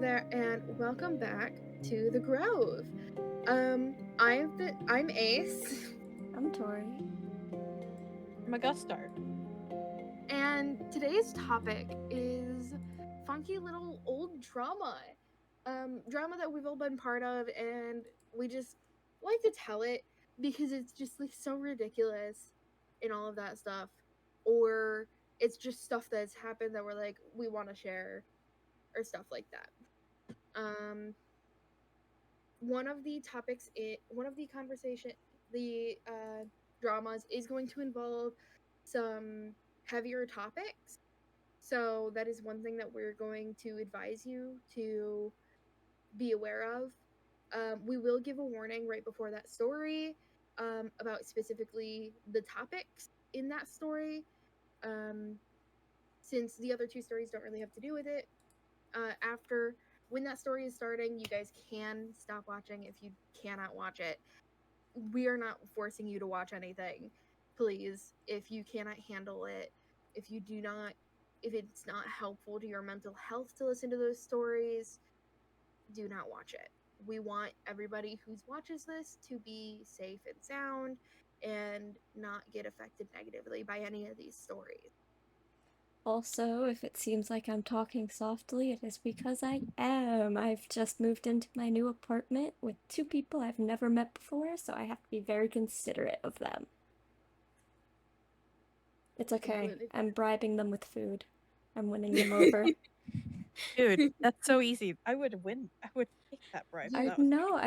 there, and welcome back to the Grove. I'm Ace, I'm Tori. I'm Augusto. and today's topic is funky little old drama. Drama that we've all been part of, and we just like to tell it because it's just like so ridiculous and all of that stuff, or it's just stuff that's happened that we're like we want to share or stuff like that. Um, one of the topics one of the conversation the dramas is going to involve some heavier topics, so that is one thing that we're going to advise you to be aware of. We will give a warning right before that story about specifically the topics in that story, um, since the other two stories don't really have to do with it. After when that story is starting, you guys can stop watching if you cannot watch it. We are not forcing you to watch anything. Please, if you cannot handle it, if you do not, if it's not helpful to your mental health to listen to those stories, do not watch it. We want everybody who watches this to be safe and sound and not get affected negatively by any of these stories. Also, if it seems like I'm talking softly, it is because I am. I've just moved into my new apartment with two people I've never met before, so I have to be very considerate of them. It's okay. Completely. I'm bribing them with food. I'm winning them over. Dude, that's so easy. I would win. I would take that bribe if I that was me. know,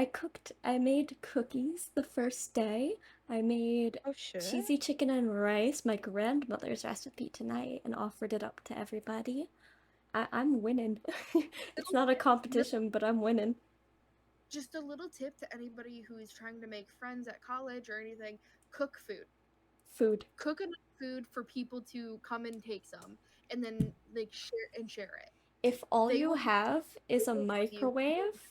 I made cookies the first day. I made Oh shit. cheesy chicken and rice, my grandmother's recipe tonight, and offered it up to everybody. I'm winning. It's not a competition, but I'm winning. Just a little tip to anybody who is trying to make friends at college or anything: cook food. Food. Cook enough food for people to come and take some, and then like share it. If all They you will be have is a grateful for you. microwave,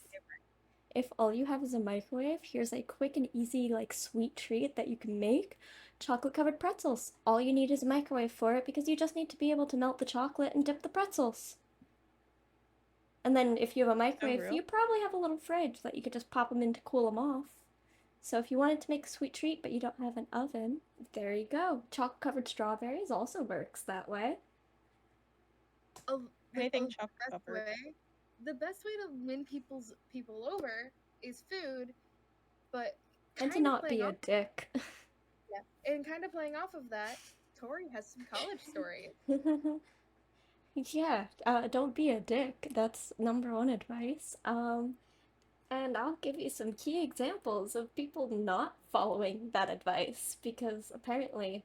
if all you have is a microwave, here's a quick and easy, like, sweet treat that you can make. Chocolate covered pretzels. All you need is a microwave for it because you just need to be able to melt the chocolate and dip the pretzels. And then if you have a Oh microwave, real? you probably have a little fridge that you could just pop them in to cool them off. So if you wanted to make a sweet treat but you don't have an oven, there you go. Chocolate covered strawberries also works that way. Anything The chocolate best covered. way, the best way to win people over is food, but And to kind of not playing be a off. dick. Yeah, and kind of playing off of that, Tori has some college stories. Yeah, don't be a dick. That's number one advice. And I'll give you some key examples of people not following that advice because apparently,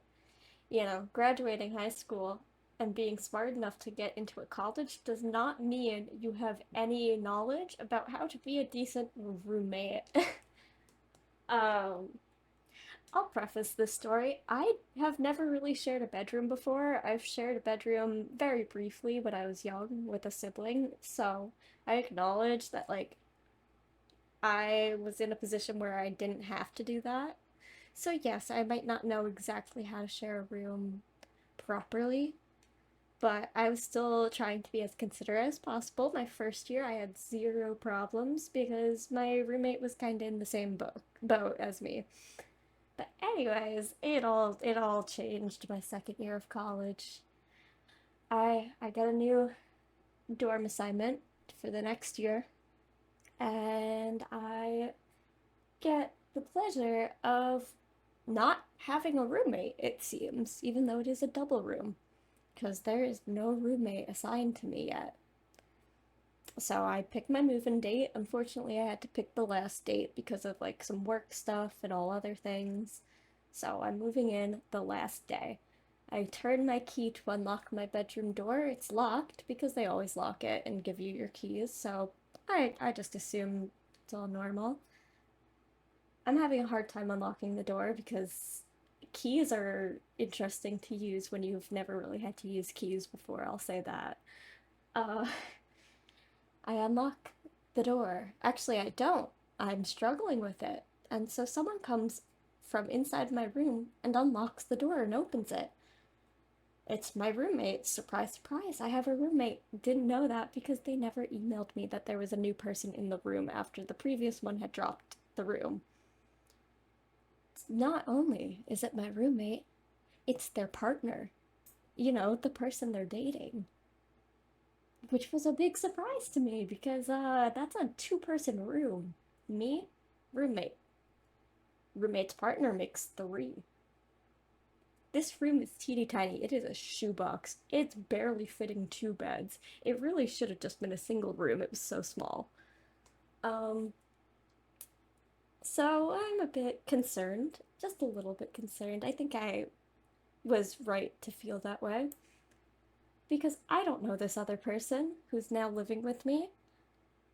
graduating high school and being smart enough to get into a college does not mean you have any knowledge about how to be a decent roommate. um, I'll preface this story. I have never really shared a bedroom before. I've shared a bedroom very briefly when I was young with a sibling, so I acknowledge that, like, I was in a position where I didn't have to do that. So, yes, I might not know exactly how to share a room properly, but I was still trying to be as considerate as possible. My first year, I had zero problems because my roommate was kind of in the same boat as me. But anyways, it all changed my second year of college. I got a new dorm assignment for the next year, and I get the pleasure of not having a roommate, it seems, even though it is a double room, because there is no roommate assigned to me yet. So I picked my move-in date. Unfortunately, I had to pick the last date because of like some work stuff and all other things. So I'm moving in the last day. I turn my key to unlock my bedroom door. It's locked because they always lock it and give you your keys. So I just assume it's all normal. I'm having a hard time unlocking the door because keys are interesting to use when you've never really had to use keys before, I'll say that. Uh, I unlock the door. Actually, I don't. I'm struggling with it. And so someone comes from inside my room and unlocks the door and opens it. It's my roommate. Surprise, surprise. I have a roommate. Didn't know that because they never emailed me that there was a new person in the room after the previous one had dropped the room. Not only is it my roommate, it's their partner. You know, the person they're dating. Which was a big surprise to me because that's a two-person room. Me, roommate. Roommate's partner makes three. This room is teeny tiny. It is a shoebox. It's barely fitting two beds. It really should have just been a single room. It was so small. Um, so I'm a bit concerned, just a little bit concerned. I think I was right to feel that way because I don't know this other person who's now living with me.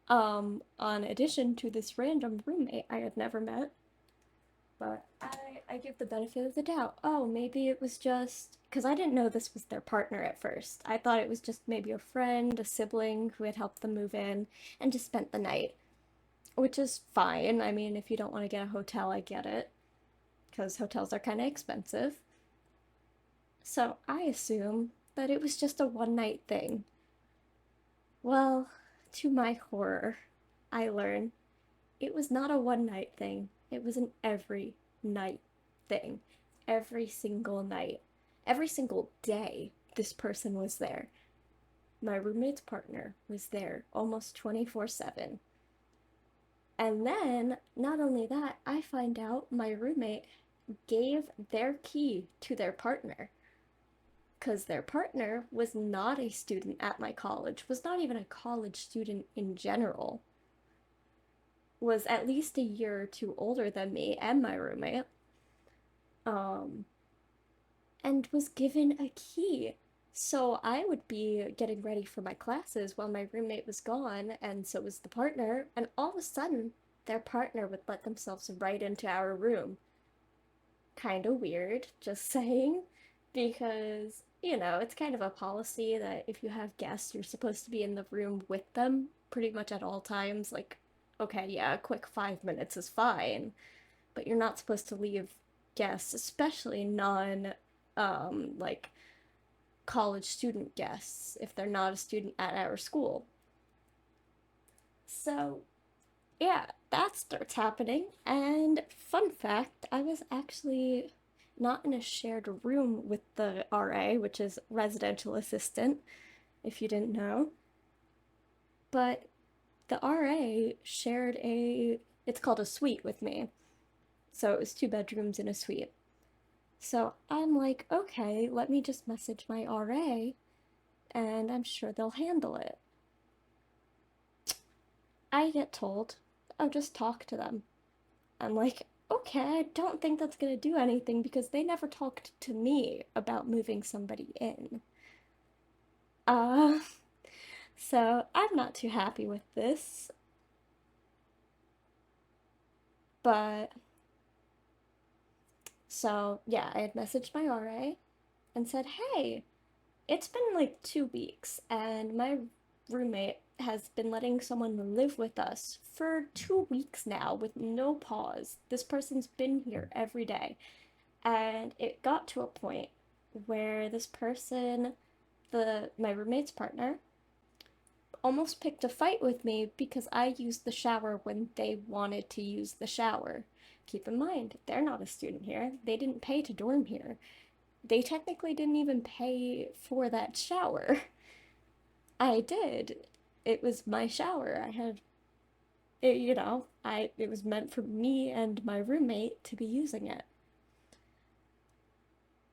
On addition to this random roommate I had never met. But I give the benefit of the doubt. Oh, maybe it was just because I didn't know this was their partner at first. I thought it was just maybe a friend, a sibling who had helped them move in and just spent the night, which is fine. I mean, if you don't want to get a hotel, I get it because hotels are kind of expensive. So I assume that it was just a one night thing. Well, to my horror, I learn it was not a one night thing. It was an every night thing. Every single night. Every single day, this person was there. My roommate's partner was there almost 24/7. And then, not only that, I find out my roommate gave their key to their partner. Because their partner was not a student at my college, was not even a college student in general, was at least a year or two older than me and my roommate, um, and was given a key. So I would be getting ready for my classes while my roommate was gone, and so was the partner, and all of a sudden, their partner would let themselves right into our room. Kind of weird, just saying, because, it's kind of a policy that if you have guests, you're supposed to be in the room with them pretty much at all times. Like, okay, yeah, a quick 5 minutes is fine, but you're not supposed to leave guests, especially non, like, college student guests, if they're not a student at our school. So, yeah, that starts happening. And fun fact, I was actually not in a shared room with the RA, which is residential assistant, if you didn't know, but the RA shared it's called a suite with me. So it was two bedrooms in a suite. So I'm like, okay, let me just message my RA and I'm sure they'll handle it. I get told, oh, just talk to them. I'm like, okay, I don't think that's gonna do anything because they never talked to me about moving somebody in. Uh, so I'm not too happy with this, but so yeah, I had messaged my RA and said, hey, it's been like 2 weeks and my roommate has been letting someone live with us for 2 weeks now with no pause. This person's been here every day. And it got to a point where this person, my roommate's partner, almost picked a fight with me because I used the shower when they wanted to use the shower. Keep in mind, they're not a student here. They didn't pay to dorm here. They technically didn't even pay for that shower. I did. It was my shower. I had it was meant for me and my roommate to be using it.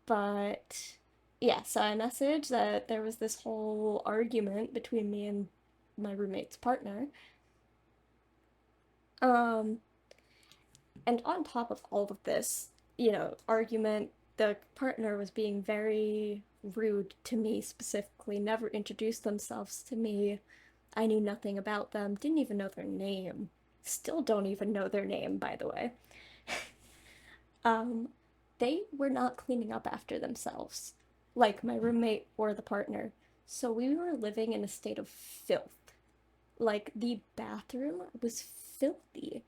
But yeah, so I messaged that there was this whole argument between me and my roommate's partner. Um, and on top of all of this, argument, the partner was being very rude to me specifically, never introduced themselves to me. I knew nothing about them, didn't even know their name. Still don't even know their name, by the way. Um, they were not cleaning up after themselves, like my roommate or the partner. So we were living in a state of filth. Like the bathroom was filthy.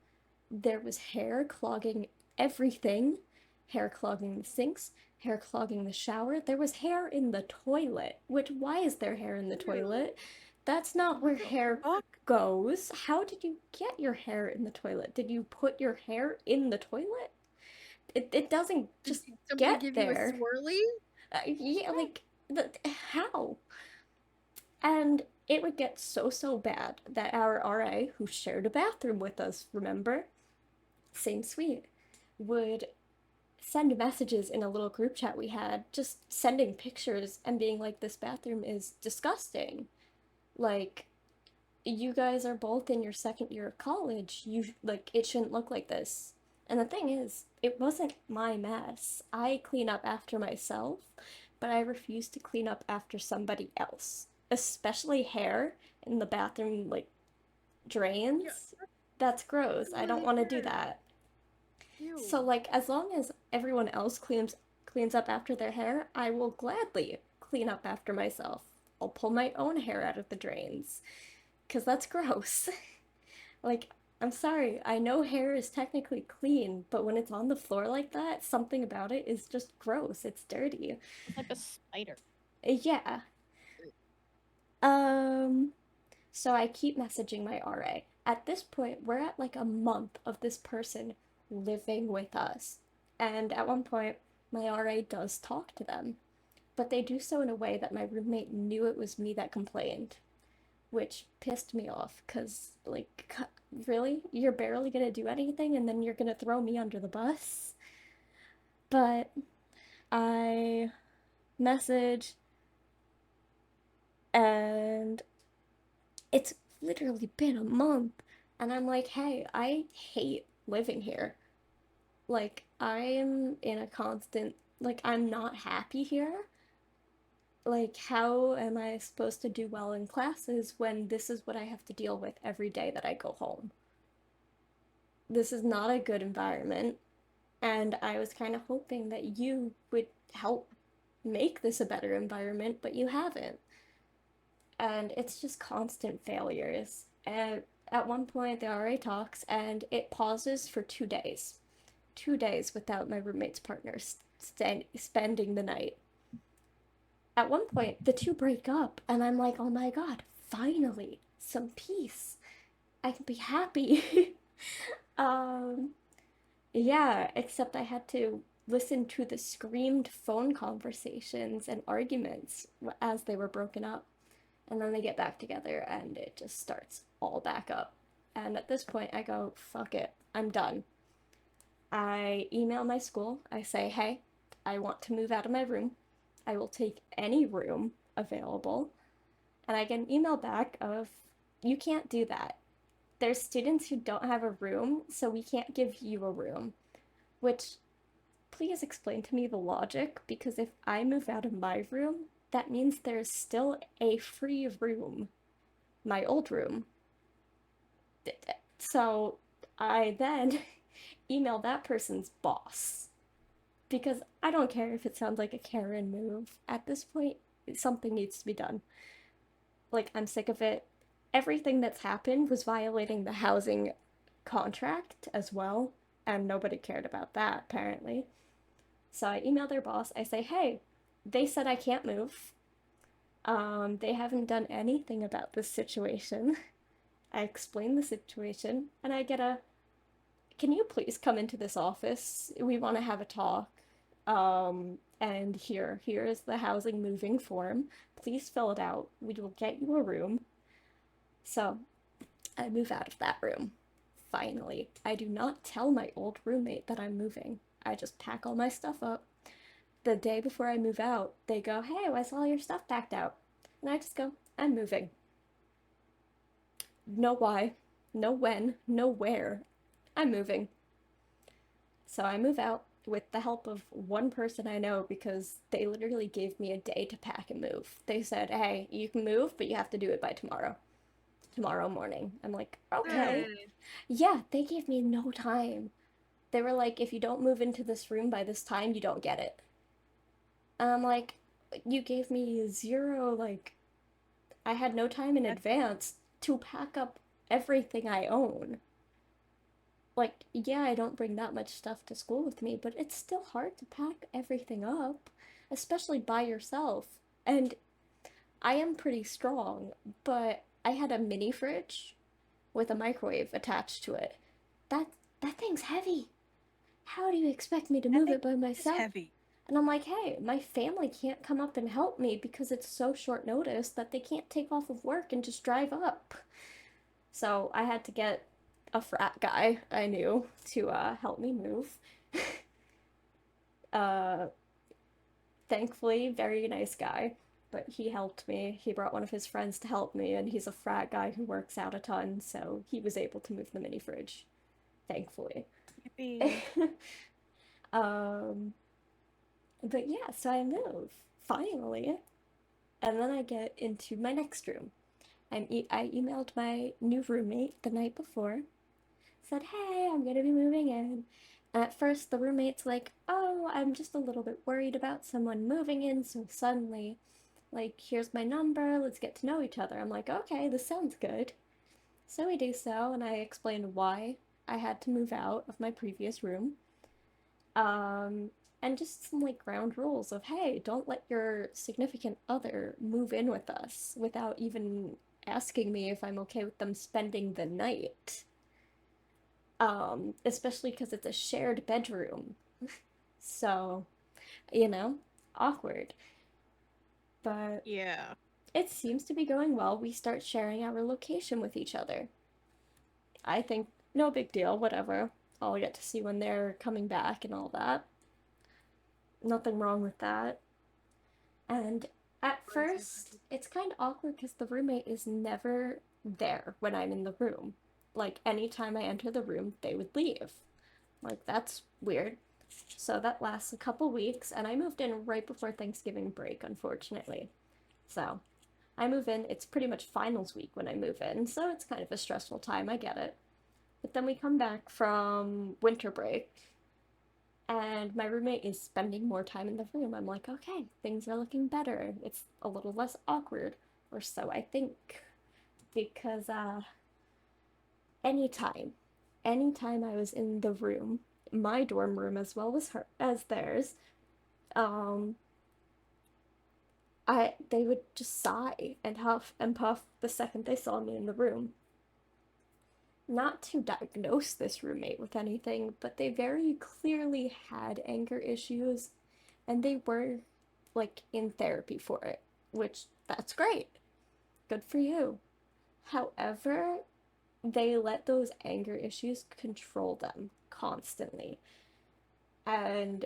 There was hair clogging everything, hair clogging the sinks, hair clogging the shower. There was hair in the toilet. Which, why is there hair in the Ew. toilet? That's not What where the hair fuck? goes. How did you get your hair in the toilet? Did you put your hair in the toilet? It doesn't Did just somebody get give you a there. swirly? Yeah, Yeah. like, how? And it would get so bad that our RA, who shared a bathroom with us, remember? Same suite, would send messages in a little group chat we had, just sending pictures and being like, this bathroom is disgusting. Like, you guys are both in your second year of college. You, like, it shouldn't look like this. And the thing is, it wasn't my mess. I clean up after myself, but I refuse to clean up after somebody else, especially hair in the bathroom, like Yeah, drains. That's gross. I don't somebody want to do hair. that. So Ew. like as long as everyone else cleans up after their hair, I will gladly clean up after myself. I'll pull my own hair out of the drains cuz that's gross. Like I'm sorry, I know hair is technically clean, but when it's on the floor like that, something about it is just gross. It's dirty. It's like a spider. Yeah. Um So I keep messaging my RA. At this point, we're at like a month of this person living with us. And at one point, my RA does talk to them, but they do so in a way that my roommate knew it was me that complained, which pissed me off because, like, really? You're barely gonna do anything and then you're gonna throw me under the bus? But I message and it's literally been a month. And I'm like, hey, I hate living here. Like, I am in a constant, like, I'm not happy here. Like, how am I supposed to do well in classes when this is what I have to deal with every day that I go home? This is not a good environment. And I was kind of hoping that you would help make this a better environment, but you haven't. And it's just constant failures. And at one point, the RA talks and it pauses for 2 days. 2 days without my roommate's partner spending the night. At one point, the two break up, and I'm like, oh my god, finally, some peace. I can be happy. um, yeah, except I had to listen to the screamed phone conversations and arguments as they were broken up. And then they get back together and it just starts all back up. And at this point, I go, fuck it, I'm done. I email my school. I say, hey, I want to move out of my room. I will take any room available. And I get an email back of, you can't do that. There's students who don't have a room, so we can't give you a room. Which, please explain to me the logic, because if I move out of my room, that means there's still a free room, my old room. So I then email that person's boss because I don't care if it sounds like a Karen move. At this point, something needs to be done. Like, I'm sick of it. Everything that's happened was violating the housing contract as well, and nobody cared about that, apparently. So I email their boss. I say, hey, they said I can't move. They haven't done anything about this situation. I explain the situation, and I get a, can you please come into this office? We want to have a talk. And here is the housing moving form. Please fill it out. We will get you a room. So I move out of that room. Finally, I do not tell my old roommate that I'm moving. I just pack all my stuff up. The day before I move out, they go, hey, I saw your stuff packed out. And I just go, I'm moving. No why, no when, no where. I'm moving. So I move out with the help of one person I know because they literally gave me a day to pack and move. They said, hey, you can move, but you have to do it by tomorrow morning. I'm like, okay. Hey. Yeah, they gave me no time. They were like, if you don't move into this room by this time, you don't get it. And I'm like, you gave me zero, like, I had no time in That's advance to pack up everything I own. Like, yeah, I don't bring that much stuff to school with me, but it's still hard to pack everything up, especially by yourself. And I am pretty strong, but I had a mini fridge with a microwave attached to it. That that thing's heavy. How do you expect me to That move thing it by is myself? heavy. And I'm like, hey, my family can't come up and help me because it's so short notice that they can't take off of work and just drive up. So I had to get a frat guy I knew to help me move. uh, Thankfully, very nice guy, but he helped me. He brought one of his friends to help me, and he's a frat guy who works out a ton, so he was able to move the mini fridge, thankfully. Yippee. um, but yeah, so I move finally, and then I get into my next room. I emailed my new roommate the night before, said, hey, I'm gonna be moving in. And at first, the roommate's like, oh, I'm just a little bit worried about someone moving in so suddenly. Like, here's my number, let's get to know each other. I'm like, okay, this sounds good. So we do so, and I explained why I had to move out of my previous room. Um, and just some like ground rules of, hey, don't let your significant other move in with us without even asking me if I'm okay with them spending the night. Especially because it's a shared bedroom. So, you know, awkward. But Yeah. it seems to be going well. We start sharing our location with each other. I think no big deal, whatever. I'll get to see when they're coming back and all that. Nothing wrong with that. And at first, it's kind of awkward because the roommate is never there when I'm in the room. Like, anytime I enter the room, they would leave. Like, that's weird. So that lasts a couple weeks, and I moved in right before Thanksgiving break, unfortunately. So I move in, it's pretty much finals week when I move in, so it's kind of a stressful time, I get it. But then we come back from winter break, and my roommate is spending more time in the room. I'm like, okay, things are looking better. It's a little less awkward, or so I think. Because anytime, anytime I was in the room, my dorm room as well as theirs, um, they would just sigh and huff and puff the second they saw me in the room. Not to diagnose this roommate with anything, but they very clearly had anger issues and they were like in therapy for it, which that's great. Good for you. However, they let those anger issues control them constantly. And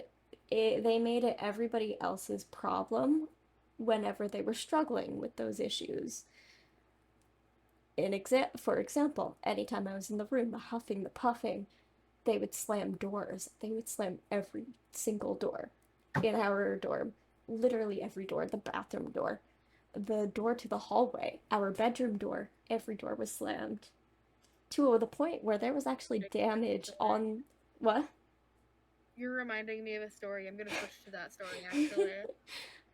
they made it everybody else's problem whenever they were struggling with those issues. For example, anytime I was in the room, the huffing, the puffing, they would slam doors. They would slam every single door in our dorm. Literally every door, the bathroom door, the door to the hallway, our bedroom door, every door was slammed. To the point where there was actually damage on what? You're reminding me of a story. I'm gonna switch to that story actually.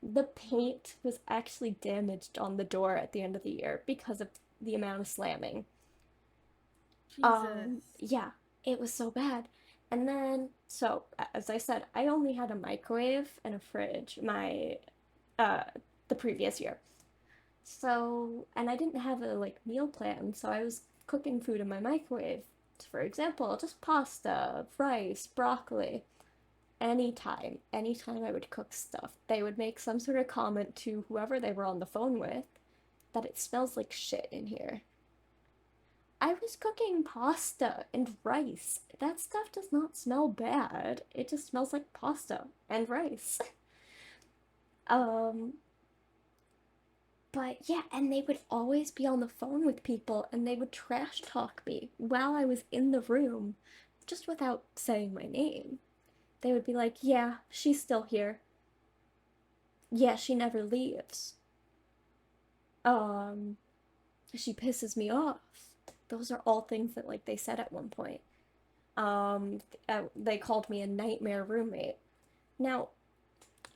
The paint was actually damaged on the door at the end of the year because of the amount of slamming. Jesus. Yeah, it was so bad. And then, so as I said, I only had a microwave and a fridge uh, the previous year. So, and I didn't have a like meal plan, so I was cooking food in my microwave. For example, just pasta, rice, broccoli. Anytime I would cook stuff, they would make some sort of comment to whoever they were on the phone with that it smells like shit in here. I was cooking pasta and rice. That stuff does not smell bad. It just smells like pasta and rice. um, but yeah, and they would always be on the phone with people and they would trash talk me while I was in the room, just without saying my name. They would be like, yeah, she's still here. Yeah, she never leaves. Um, she pisses me off. Those are all things that like they said at one point. They called me a nightmare roommate. Now,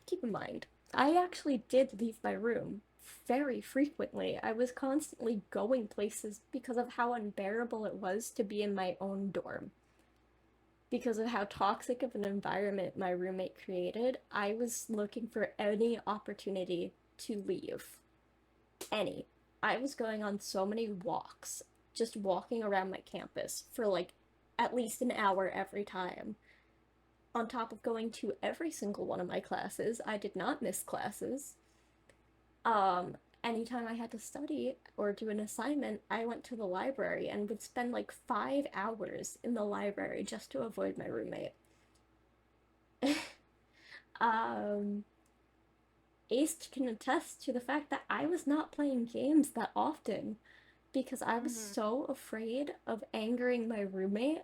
keep in mind, I actually did leave my room very frequently. I was constantly going places because of how unbearable it was to be in my own dorm. because of how toxic of an environment my roommate created. I was looking for any opportunity to leave. Any. I was going on so many walks, just walking around my campus for like at least an hour every time. On top of going to every single one of my classes, I did not miss classes. Um, Anytime I had to study or do an assignment, I went to the library and would spend like 5 hours in the library just to avoid my roommate. um, Ace can attest to the fact that I was not playing games that often because I was Mhm. so afraid of angering my roommate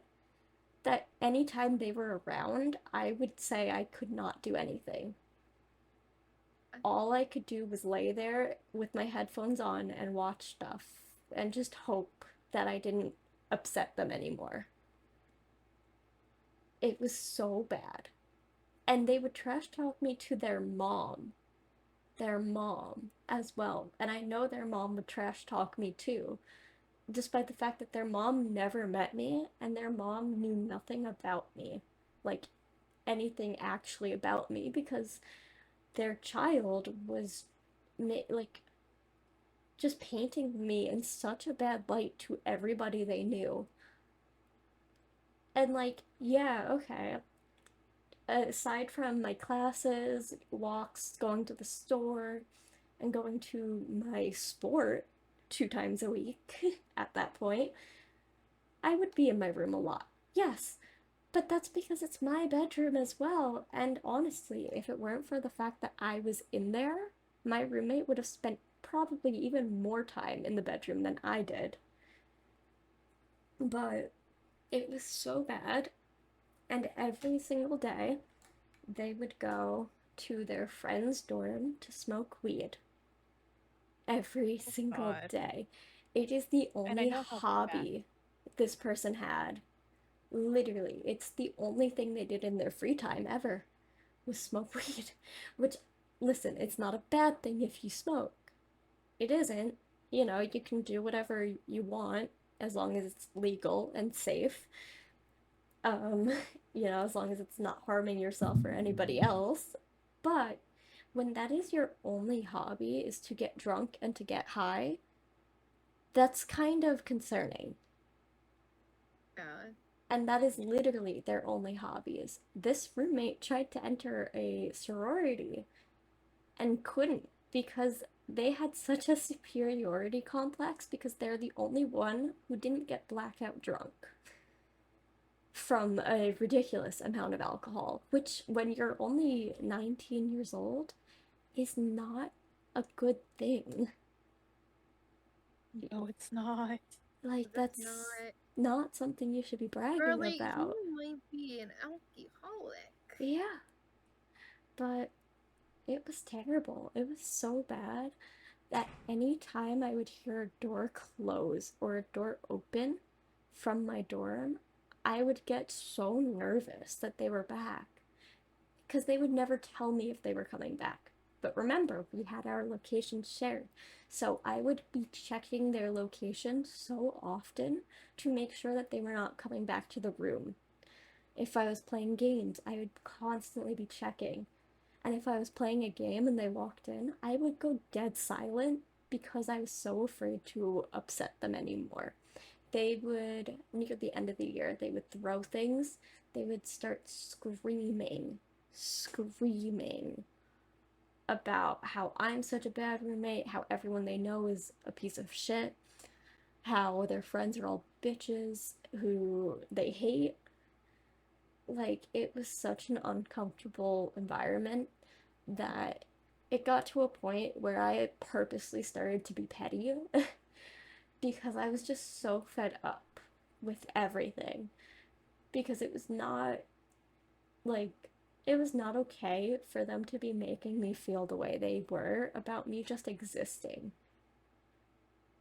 that anytime they were around, I would say I could not do anything. All I could do was lay there with my headphones on and watch stuff and just hope that I didn't upset them anymore. It was so bad. And they would trash talk me to their mom as well. And I know their mom would trash talk me too, despite the fact that their mom never met me and their mom knew nothing about me. Like anything actually about me because their child was like just painting me in such a bad light to everybody they knew. And like, yeah, okay. Aside from my classes, walks, going to the store, and going to my sport 2 times a week at that point, I would be in my room a lot. Yes, but that's because it's my bedroom as well. And honestly, if it weren't for the fact that I was in there, my roommate would have spent probably even more time in the bedroom than I did. But it was so bad. And every single day, they would go to their friend's dorm to smoke weed. Every Oh single God. day. It is the And I only know how bad. hobby this person had. Literally, it's the only thing they did in their free time ever was smoke weed. Which, listen, it's not a bad thing if you smoke. It isn't. You know, you can do whatever you want as long as it's legal and safe. Um, as long as it's not harming yourself or anybody else. But when that is your only hobby is to get drunk and to get high, that's kind of concerning. Yeah. And that is literally their only hobbies. This roommate tried to enter a sorority and couldn't because they had such a superiority complex because they're the only one who didn't get blackout drunk from a ridiculous amount of alcohol, which, when you're only 19 years old, is not a good thing. No, it's not. Like, That's that's not. not something you should be bragging Girlie, he about. might be an alcoholic. Yeah, but it was terrible. It was so bad that any time I would hear a door close or a door open from my dorm, I would get so nervous that they were back because they would never tell me if they were coming back. But remember, we had our location shared. So I would be checking their location so often to make sure that they were not coming back to the room. If I was playing games, I would constantly be checking. And if I was playing a game and they walked in, I would go dead silent because I was so afraid to upset them anymore. They would, near the end of the year, they would throw things. They would start screaming about how I'm such a bad roommate, how everyone they know is a piece of shit, how their friends are all bitches who they hate. Like, it was such an uncomfortable environment that it got to a point where I purposely started to be petty because I was just so fed up with everything. Because it was not like it was not okay for them to be making me feel the way they were about me just existing.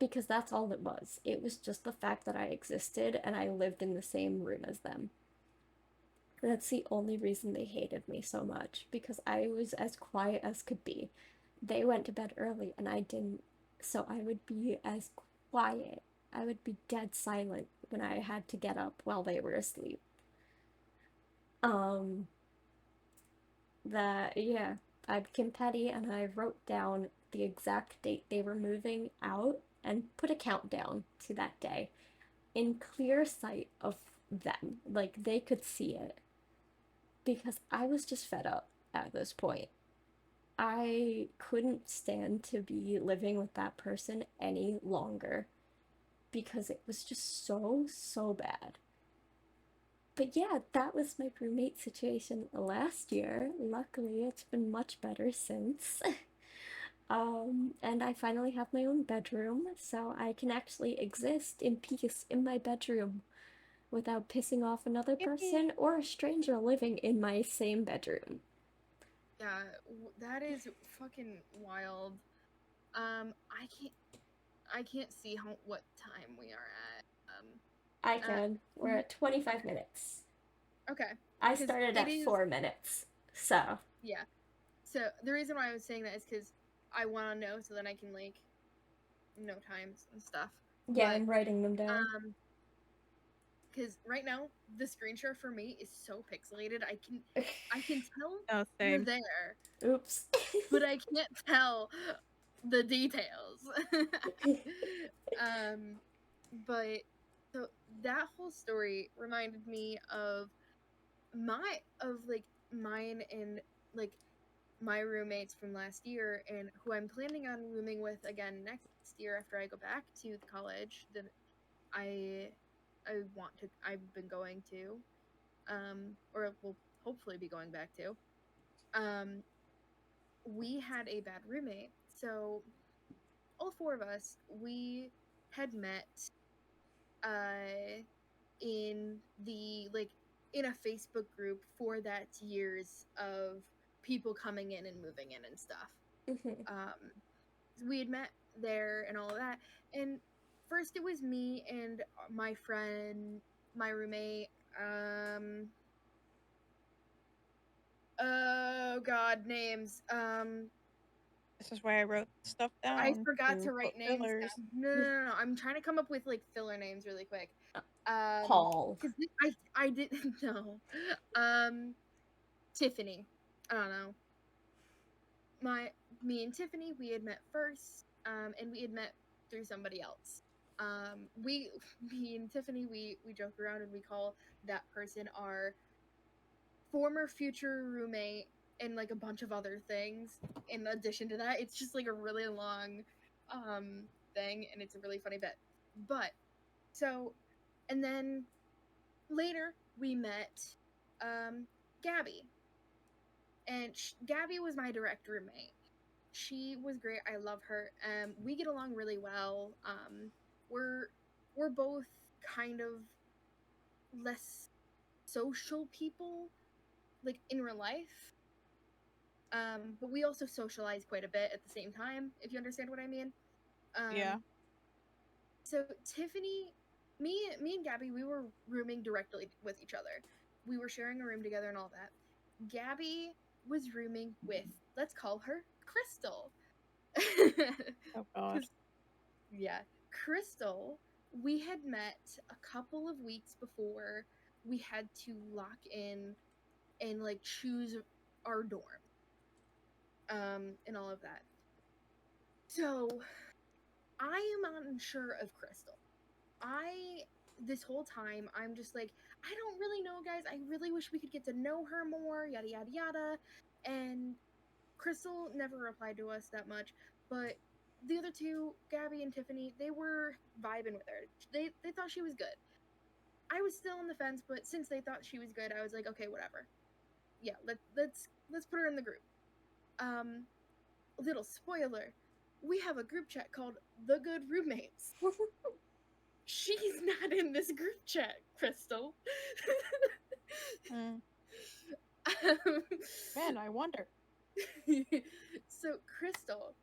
Because that's all it was. It was just the fact that I existed and I lived in the same room as them. That's the only reason they hated me so much, because I was as quiet as could be. They went to bed early and I didn't, so I would be as quiet. I would be dead silent when I had to get up while they were asleep. Um, that, yeah, I became petty and I wrote down the exact date they were moving out and put a countdown to that day in clear sight of them. Like they could see it because I was just fed up at this point. I couldn't stand to be living with that person any longer because it was just so bad. But yeah, that was my roommate situation last year. Luckily, it's been much better since. And I finally have my own bedroom, so I can actually exist in peace in my bedroom without pissing off another Yippee. person or a stranger living in my same bedroom. Yeah, that is fucking wild. I can't see what time we are at. I Uh, can. We're at 25 minutes. okay, I because started it at is, 4 minutes. So, yeah. So the reason why I was saying that is because I want to know so then I can like know times and stuff. yeah, But I'm writing them down. because right now the screen share for me is so pixelated, I can tell Oh, you're same. there, Oops. but I can't tell the details. um, but so that whole story reminded me of like mine and like my roommates from last year and who I'm planning on rooming with again next year after I go back to the college that I I've been going to or will hopefully be going back to. Um we had a bad roommate. So all four of us, we had met uh in the like in a Facebook group for that years of people coming in and moving in and stuff. Mhm. Um we had met there and all of that. And first it was me and my friend, my roommate, oh god, names. This is why I wrote stuff I down forgot to to write put names fillers. down. No. I'm trying to come up with like filler names really quick. Paul. Because I didn't know. Um, Tiffany. I don't know. My Me and Tiffany, we had met first, and we had met through somebody else. We me and Tiffany, we joke around and we call that person our former future roommate and like a bunch of other things. In addition to that, it's just like a really long thing, and it's a really funny bit. But so, and then later we met Gabby, and Gabby was my direct roommate. She was great. I love her. We get along really well. We're we're both kind of less social people, like in real life. But we also socialize quite a bit at the same time, if you understand what I mean. Yeah. Um, so Tiffany, me and Gabby, we were rooming directly with each other. We were sharing a room together and all that. Gabby was rooming with, let's call her Crystal. Oh God. Because yeah, Crystal, we had met a couple of weeks before we had to lock in and like choose our dorm, and all of that. So I am unsure of Crystal. I This whole time I'm just like, I don't really know, guys. I really wish we could get to know her more, yada yada yada. And Crystal never replied to us that much, but the other two, Gabby and Tiffany, they were vibing with her. They thought she was good. I was still on the fence, but since they thought she was good, I was like, okay, whatever. Yeah, let's put her in the group. Um, Little spoiler, we have a group chat called The Good Roommates. She's not in this group chat, Crystal. Mm. um, Man, I wonder. so Crystal,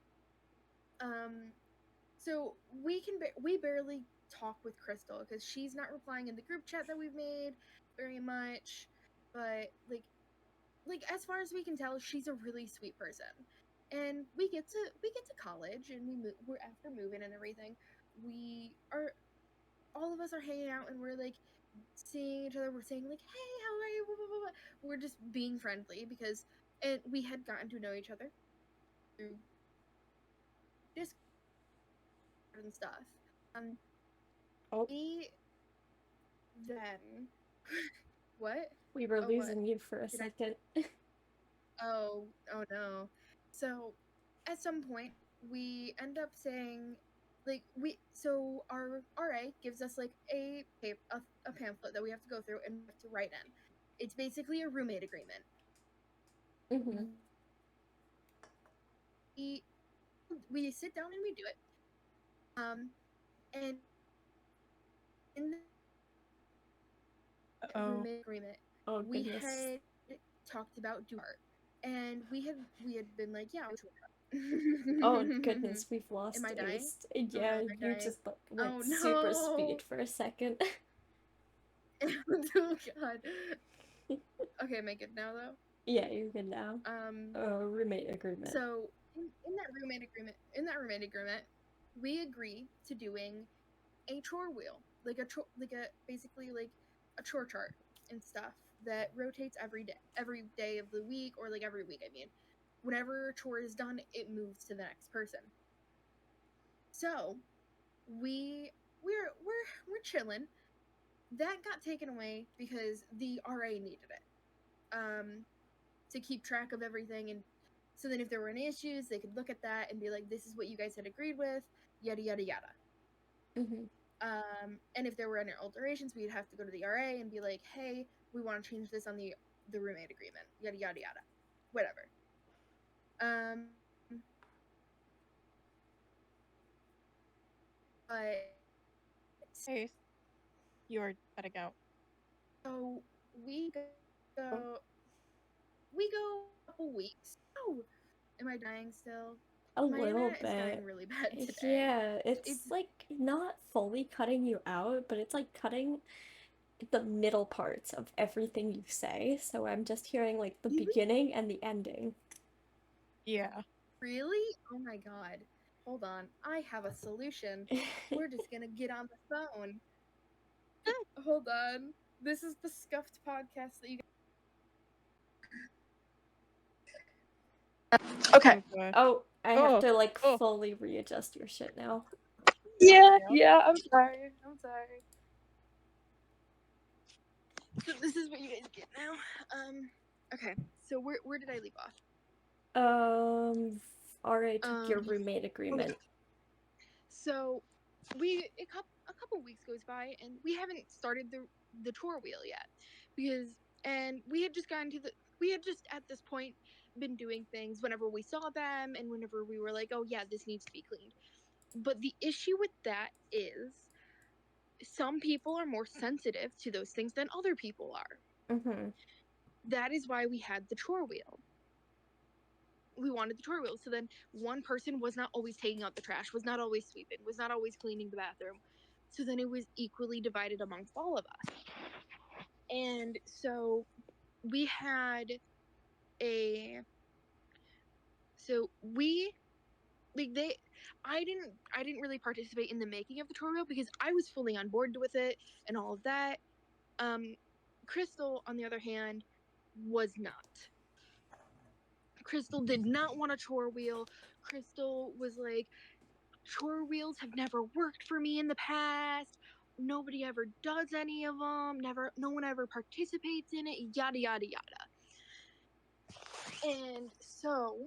um, so we barely talk with Crystal because she's not replying in the group chat that we've made very much. But like as far as we can tell, she's a really sweet person. And we get to college and we're after moving and everything. We are All of us are hanging out and we're like seeing each other. We're saying like, "Hey, how are you?" Blah, blah, blah, blah. We're just being friendly because, and we had gotten to know each other through Discord and stuff. Oh, We then what? we were Oh, what? losing you for a Did I? second. Oh no. So at some point we end up saying like so our RA gives us like a pamphlet that we have to go through and we have to write in. It's basically a roommate agreement. Mm-hmm. We we sit down and we do it. And in the Oh. roommate agreement, Oh we goodness. had talked about doing art. And we had been like, yeah, Oh goodness, we've am lost I dying? Ace. Oh no, Yeah, am I you dying? just like Oh went super no. speed for a second. Oh god. Okay, am I good now though? Yeah, you're good now. Um Roommate agreement. so in that roommate agreement, we agree to doing a chore wheel. Like a basically like a chore chart and stuff that rotates every day of the week, or like every week, I mean. Whenever a chore is done, it moves to the next person. So we're chilling. That got taken away because the RA needed it. To keep track of everything, and so then if there were any issues, they could look at that and be like, this is what you guys had agreed with, yada yada yada. Mm-hmm. And if there were any alterations, we'd have to go to the RA and be like, hey, we want to change this on the roommate agreement, yada yada yada, whatever. Um, but Hey, you are cutting out. so we Oh, go we go a couple weeks. Oh, am I dying still? a My little internet is dying bit. really bad today. Yeah, it's It's like not fully cutting you out, but it's like cutting the middle parts of everything you say. So I'm just hearing like the even beginning and the ending. Yeah. really? Oh my god. Hold on. I have a solution. We're just gonna get on the phone. Hold on. This is the scuffed podcast that you. Okay. Oh gosh. Oh, I have Oh. to like Oh. fully readjust your shit now. Yeah, Yeah. yeah, I'm sorry. I'm sorry. So this is what you guys get now. Okay. So where did I leave off? Um, RA took your Um roommate okay. agreement. So a couple weeks goes by and we haven't started the tour wheel yet, because and we had just at this point been doing things whenever we saw them and whenever we were like, oh yeah, this needs to be cleaned. But the issue with that is some people are more sensitive to those things than other people are. Mm-hmm. That is why we had the chore wheel. We wanted the chore wheel. So then one person was not always taking out the trash, was not always sweeping, was not always cleaning the bathroom. So then it was equally divided amongst all of us. And so we had a so we like they I didn't really participate in the making of the chore wheel because I was fully on board with it and all of that. Um Crystal, on the other hand, was not. Crystal did not want a chore wheel. Crystal was like, chore wheels have never worked for me in the past. Nobody ever does any of them. No one ever participates in it. Yada yada yada. And so,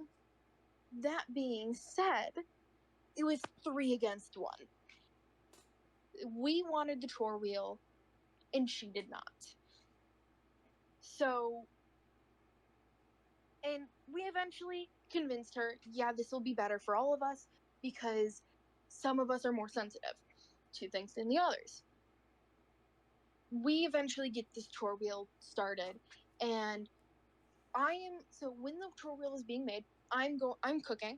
that being said, it was 3 against 1. We wanted the chore wheel, and she did not. So, and we eventually convinced her, yeah, this will be better for all of us because some of us are more sensitive to things than the others. We eventually get this chore wheel started, and so when the chore wheel is being made, I'm cooking.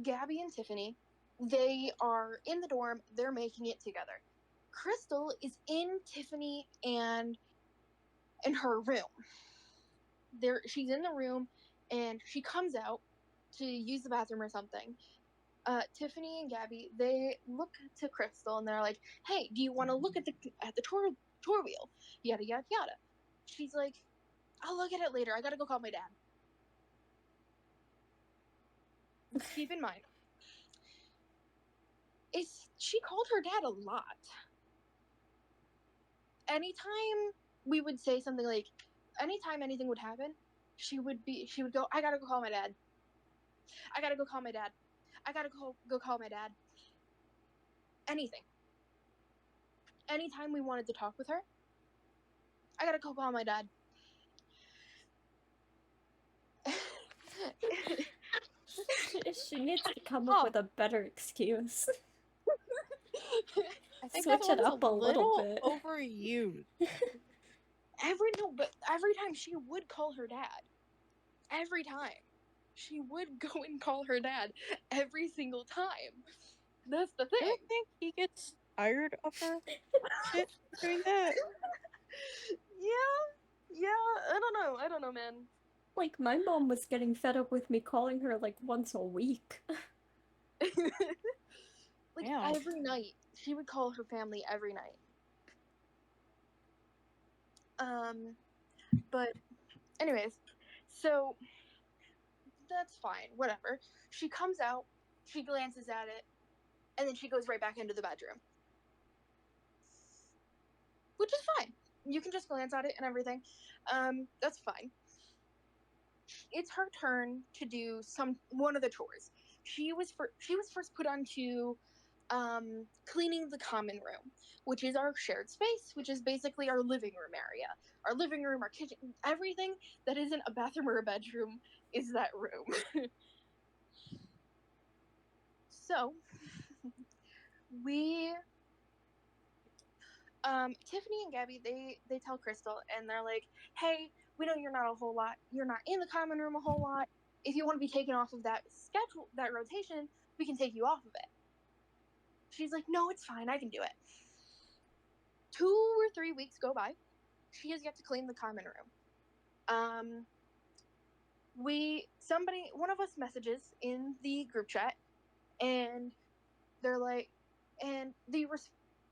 Gabby and Tiffany, they are in the dorm, they're making it together. Crystal is in Tiffany and in her room. She's in the room and she comes out to use the bathroom or something. Tiffany and Gabby, they look to Crystal and they're like, "Hey, do you want to look at the tour wheel? Yada yada yada." She's like, "I'll look at it later. I gotta go call my dad." Keep in mind, she called her dad a lot. Anytime we would say something like, anytime anything would happen, she would go, "I gotta go call my dad. I gotta go call my dad. I gotta go call my dad." Anything. Anytime we wanted to talk with her, "I gotta go call my dad." She needs to come up Huh. with a better excuse. I think that Switch it one's a up a little little bit. overused. But every time she would call her dad. Every time. She would go and call her dad every single time. That's the I don't thing. think he gets tired of her shit for doing that. Yeah, I don't know, man. Like, my mom was getting fed up with me calling her like once a week. Like Damn. every night, she would call her family every night. But anyways, so that's fine, whatever. She comes out, she glances at it, and then she goes right back into the bedroom. Which is fine. You can just glance at it and everything. That's fine. It's her turn to do one of the chores. She was first put onto cleaning the common room, which is our shared space, which is basically our living room area. Our living room, our kitchen, everything that isn't a bathroom or a bedroom is that room. So we Tiffany and Gabby, they tell Crystal and they're like, "Hey, we know you're not in the common room a whole lot. If you want to be taken off of that that rotation, we can take you off of it." She's like, "No, it's fine. I can do it." 2 or 3 weeks go by. She has yet to clean the common room. One of us messages in the group chat, and they're like, and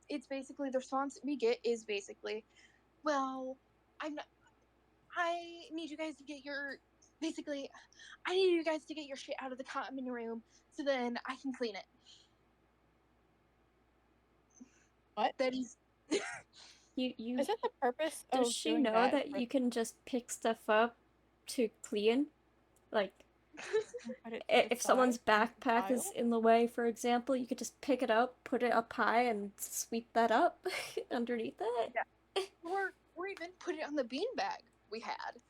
it's basically the response we get is basically, "Well, I'm not. I need you guys to get your basically. I need you guys to get your shit out of the common room so then I can clean it." What? That is. You Is that the purpose Does of she doing know that? that you can just pick stuff up to clean? Like, And put it to the if side someone's in the backpack is pile? in the way, for example, you could just pick it up, put it up high, and sweep that up underneath it. Yeah. Or even put it on the beanbag we had.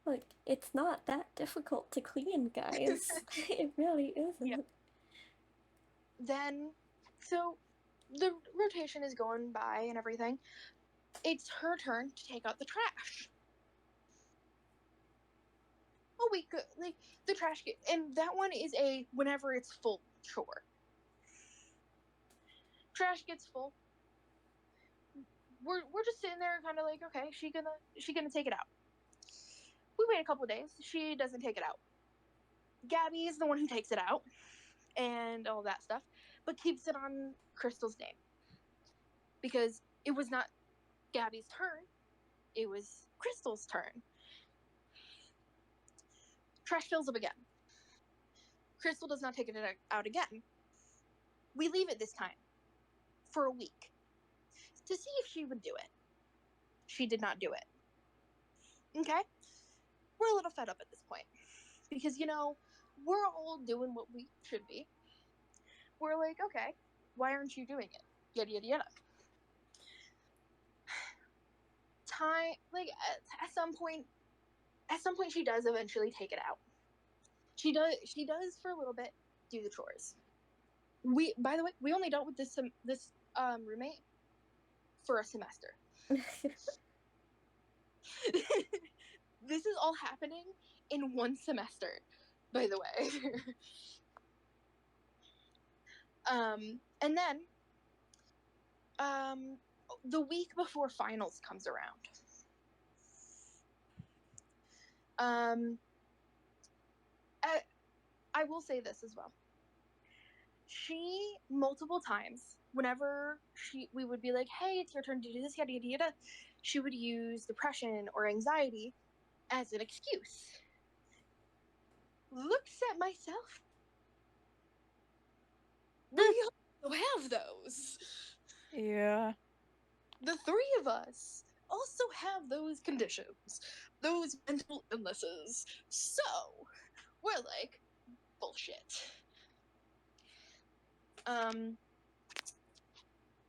Like, it's not that difficult to clean, guys. It really isn't. Yeah. Then, so the rotation is going by and everything. It's her turn to take out the trash. Oh, we could like the trash get, and that one is a whenever it's full chore. Trash gets full. We're just sitting there, kind of like, okay, she gonna take it out. We wait a couple days. She doesn't take it out. Gabby is the one who takes it out and all that stuff, but keeps it on Crystal's name because it was not Gabby's turn. It was Crystal's turn. Trash fills up again. Crystal does not take it out again. We leave it this time for a week to see if she would do it. She did not do it. Okay? We're a little fed up at this point because, we're all doing what we should be. We're like, okay, why aren't you doing it? Yada, yada, yada. Like, at some point, she does eventually take it out. She does for a little bit do the chores. By the way, we only dealt with this roommate for a semester. This is all happening in one semester, by the way. And then, the week before finals comes around, um, I will say this as well. She multiple times, whenever we would be like, "Hey, it's your turn to do this," yada yada yada, she would use depression or anxiety as an excuse. Looks at myself. We also have those. Yeah. The three of us also have those conditions, those mental illnesses. So we're like, bullshit.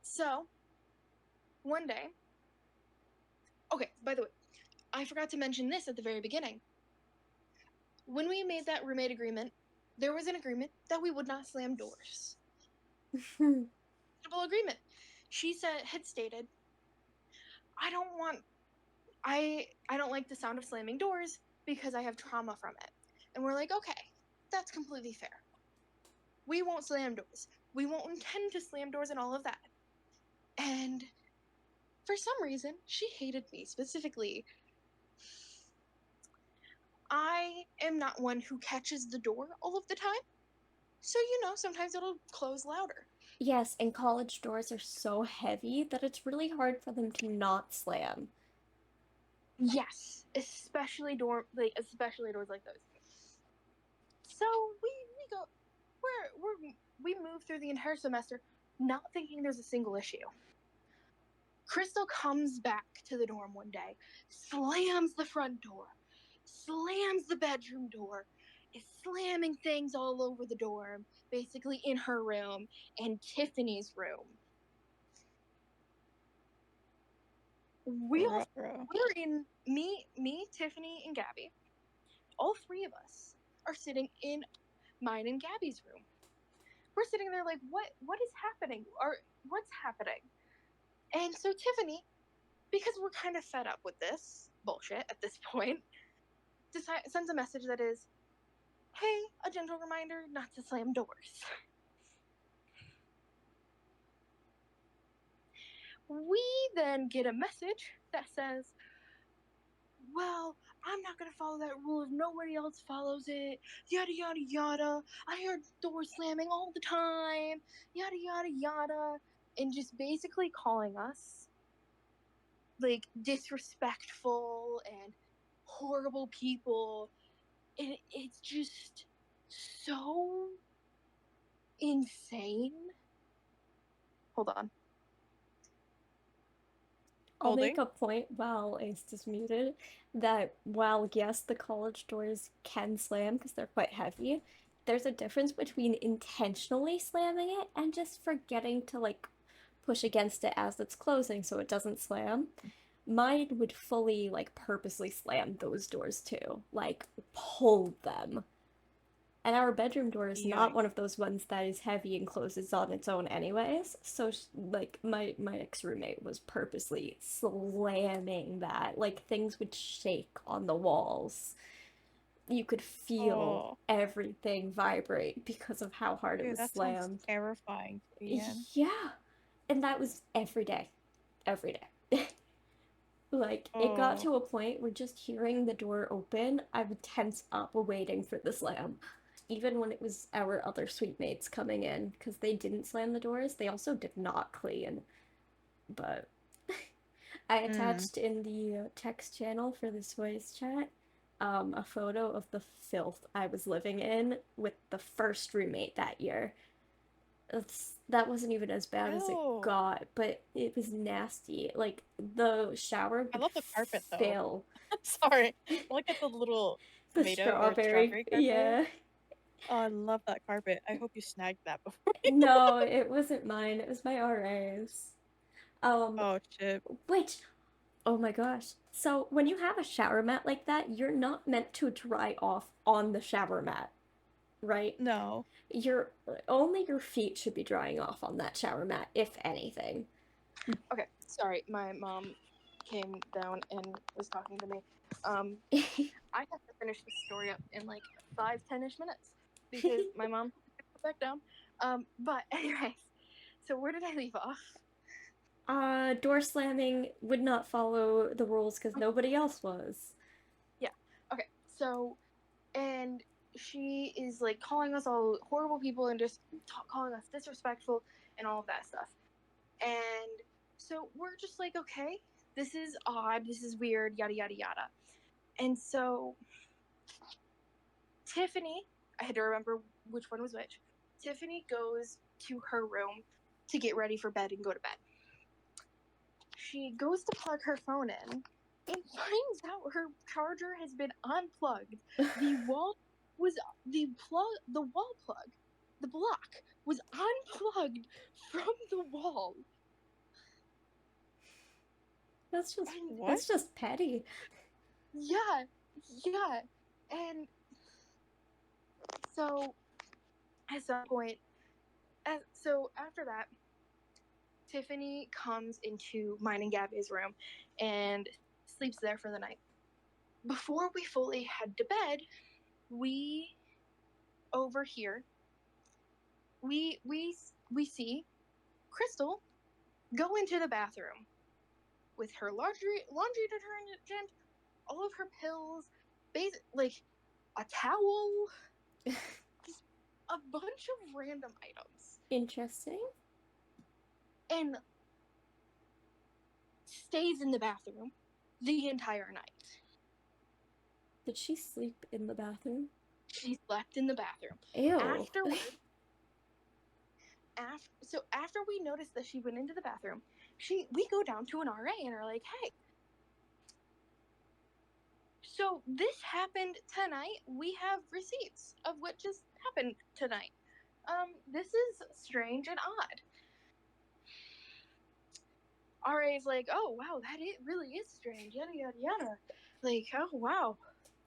So one day, okay, by the way, I forgot to mention this at the very beginning. When we made that roommate agreement, there was an agreement that we would not slam doors. Simple agreement. She had stated, I don't like the sound of slamming doors because I have trauma from it. And we're like, okay, that's completely fair. We won't slam doors. We won't intend to slam doors and all of that. And for some reason, she hated me specifically. I am not one who catches the door all of the time. So, sometimes it'll close louder. Yes, and college doors are so heavy that it's really hard for them to not slam. Yes, especially especially doors like those. So we go we move through the entire semester not thinking there's a single issue. Crystal comes back to the dorm one day, slams the front door, slams the bedroom door, is slamming things all over the dorm, basically in her room and Tiffany's room. We're in me, Tiffany, and Gabby. All three of us are sitting in mine and Gabby's room. We're sitting there like, what is happening? Or what's happening? And so Tiffany, because we're kind of fed up with this bullshit at this point, sends a message that is, hey, a gentle reminder not to slam doors. We then get a message that says, well, I'm not going to follow that rule if nobody else follows it, yada, yada, yada. I hear doors slamming all the time, yada, yada, yada. And just basically calling us like disrespectful and horrible people. And it's just so insane. Hold on. I'll make Holding. a point while Ace is muted that while, yes, the college doors can slam because they're quite heavy, there's a difference between intentionally slamming it and just forgetting to, like, push against it as it's closing so it doesn't slam. Mine would fully, like, purposely slam those doors too. Like, pull them. And our bedroom door is not Yikes. one of those ones that is heavy and closes on its own anyways. So like my ex-roommate was purposely slamming that. Like things would shake on the walls. You could feel Oh, everything vibrate because of how hard it dude, was that sounds slammed. terrifying to be in. Yeah. And that was every day. Every day. Like, it got Oh, to a point where just hearing the door open, I would tense up waiting for the slam. Even when it was our other suite mates coming in, because they didn't slam the doors, they also did not clean. But I mm. attached in the text channel for this voice chat a photo of the filth I was living in with the first roommate that year. That wasn't even as bad as it Oh, got, but it was nasty. Like the shower I would love the carpet though. fill. Sorry. Look at the little The tomato or strawberry, strawberry carpet. yeah. Oh, I love that carpet. I hope you snagged that before. No, it wasn't mine. It was my RA's. Um, Oh, shit. which, oh my gosh. So when you have a shower mat like that, you're not meant to dry off on the shower mat, right? No. Your only your feet should be drying off on that shower mat, if anything. Okay, sorry, my mom came down and was talking to me. I have to finish this story up in like 5-10ish minutes because my mom put back down. But anyways, so where did I leave off? Door slamming would not follow the rules because nobody else was. Yeah. Okay. So, and she is like calling us all horrible people and just calling us disrespectful and all of that stuff. And so we're just like, okay, this is odd, this is weird, yada yada yada. And so Tiffany, I had to remember which one was which. Tiffany goes to her room to get ready for bed and go to bed. She goes to plug her phone in and finds out her charger has been unplugged. The wall was the wall plug, the block was unplugged from the wall. That's What? just petty. Yeah, yeah. And so at some point, so after that, Tiffany comes into mine and Gabby's room and sleeps there for the night. Before we fully head to bed, we overhear we see Crystal go into the bathroom with her laundry detergent, all of her pills, like a towel, just a bunch of random items, Interesting. and stays in the bathroom the entire night. Did she sleep in the bathroom? She slept in the bathroom. Ew. After we noticed that she went into the bathroom, we go down to an RA and are like, hey, so this happened tonight. We have receipts of what just happened tonight. This is strange and odd. RA's like, oh wow, really is strange. Yada yada yada. Like, oh wow,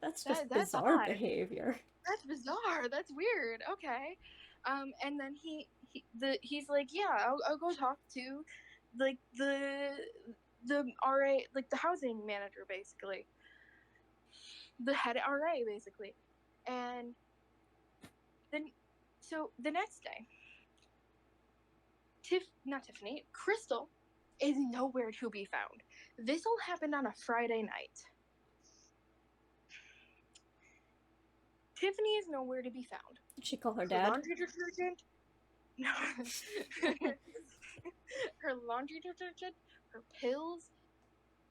That's just that's bizarre odd. behavior. That's bizarre. That's weird. Okay. And then he's like, yeah, I'll go talk to like the RA, like the housing manager, basically, the head RA, basically. And then so the next day, not Tiffany, Crystal is nowhere to be found. This all happened on a Friday night. Tiffany is nowhere to be found. Did she call her Her dad? laundry detergent. No. Her laundry detergent, her pills,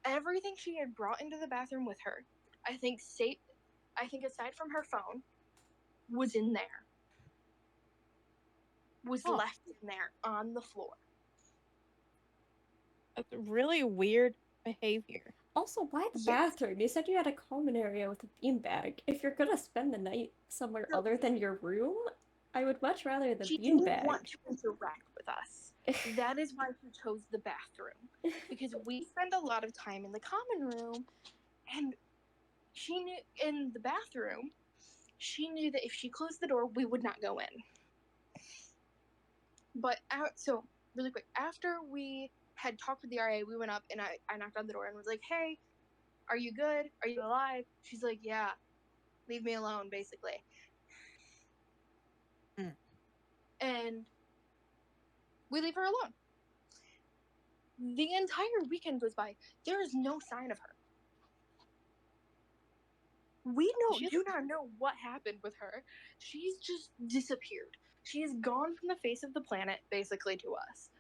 everything she had brought into the bathroom with her, I think aside from her phone, was in there. Was left in there on the floor. That's really weird behavior. Also, why the Yes. bathroom? You said you had a common area with a beanbag. If you're gonna spend the night somewhere So- other than your room, I would much rather the She didn't beanbag. want to interact with us. That is why she chose the bathroom. Because we spend a lot of time in the common room, and she knew in the bathroom, she knew that if she closed the door, we would not go in. But so really quick, after we had talked with the RA, we went up and I knocked on the door and was like, hey, are you good? Are you alive? She's like, yeah, leave me alone, basically. Mm. And we leave her alone. The entire weekend goes by. There is no sign of her. We do not know what happened with her. She's just disappeared. She is gone from the face of the planet, basically, to us.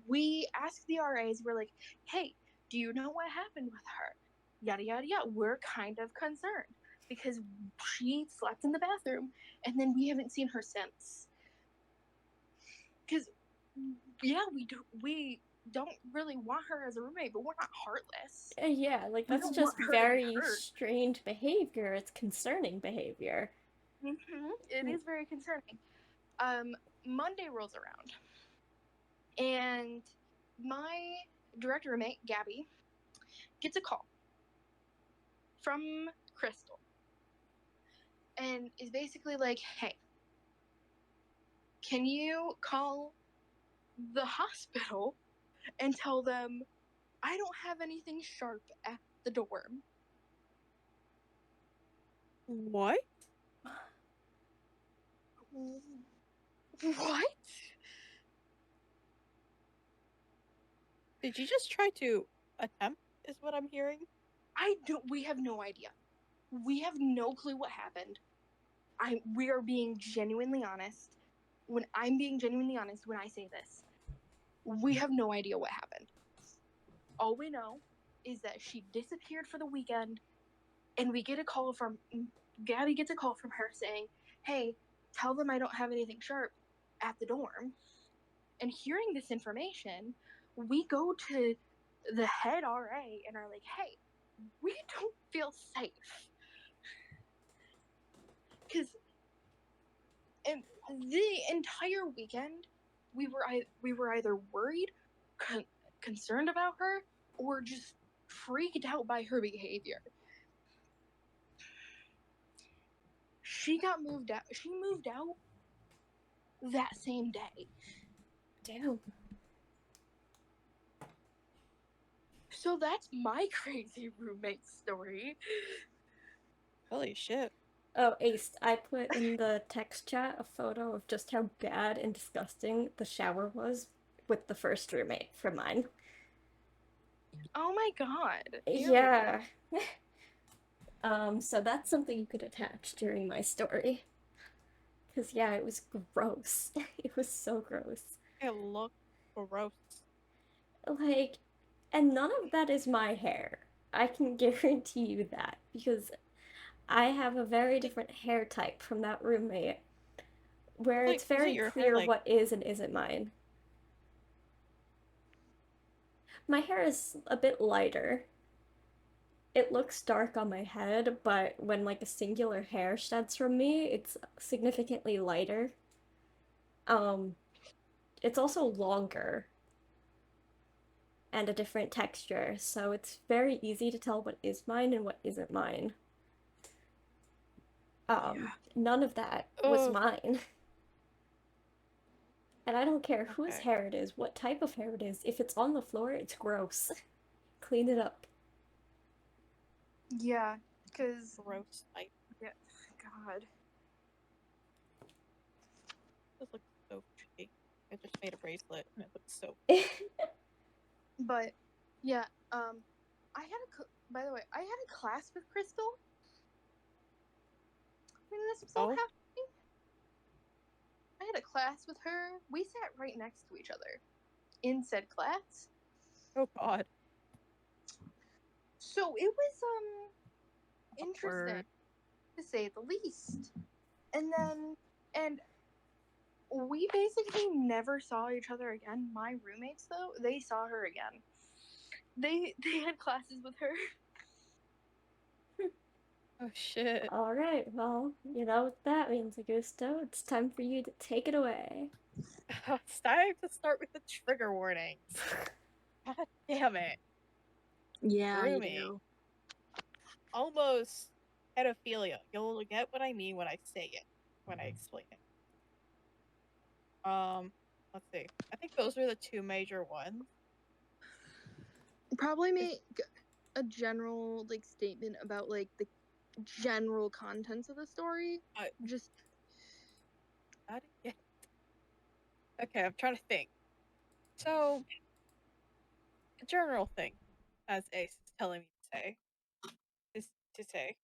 We asked the RAs, we're like, hey, do you know what happened with her? Yada, yada, yada. We're kind of concerned because she slept in the bathroom and then we haven't seen her since. Because, yeah, we don't really want her as a roommate, but we're not heartless. Yeah, like We that's don't just want her to get very hurt. strange behavior. It's concerning behavior. It is very concerning. Monday rolls around, and my direct roommate, Gabby, gets a call from Crystal and is basically like, hey, can you call the hospital and tell them I don't have anything sharp at the dorm? What? What? Did you just try to attempt, is what I'm hearing? We have no idea. We have no clue what happened. we are being genuinely honest. When I'm being genuinely honest when I say this, we have no idea what happened. All we know is that she disappeared for the weekend, and we get a call from Gabby gets a call from her saying, "Hey, tell them I don't have anything sharp at the dorm." And hearing this information, we go to the head RA and are like, "Hey, we don't feel safe." Because and the entire weekend, we were either worried, concerned about her, or just freaked out by her behavior. She moved out. She moved out that same day. Damn. So that's my crazy roommate story. Holy shit. Oh, Ace, I put in the text chat a photo of just how bad and disgusting the shower was with the first roommate for mine. Oh my god. Ew. Yeah. So that's something you could attach during my story. Because, yeah, it was gross. It was so gross. It looked gross. Like, and none of that is my hair. I can guarantee you that. Because I have a very different hair type from that roommate, where Like, it's wasn't very your hair clear like what is and isn't mine. My hair is a bit lighter. It looks dark on my head, but when like a singular hair sheds from me, it's significantly lighter. Um, it's also longer and a different texture, so it's very easy to tell what is mine and what isn't mine. Yeah. None of that was oh mine. And I don't care whose okay. hair it is, what type of hair it is. If it's on the floor, it's gross. Clean it up. Yeah. Because, Gross. Like, yeah. God. this looks so shitty. I just made a bracelet and it looks so But, yeah. I had by the way, I had a class with Crystal when this was all oh happening. I had a class with her. We sat right next to each other in said class. oh god. So it was interesting Awkward. to say the least. And then and we basically never saw each other again. My roommates though, they saw her again. They had classes with her. Oh shit. Alright, well, you know what that means, Augusto. It's time for you to take it away. It's time to start with the trigger warnings. God damn it. Yeah, you Grooming. do. Almost pedophilia. You'll get what I mean when I say it, when I explain it. Let's see. I think those are the two major ones. Probably Is make a general like statement about like the general contents of the story. I Just I didn't get it. Okay, I'm trying to think. So, a general thing, as Ace is telling me to say, is to say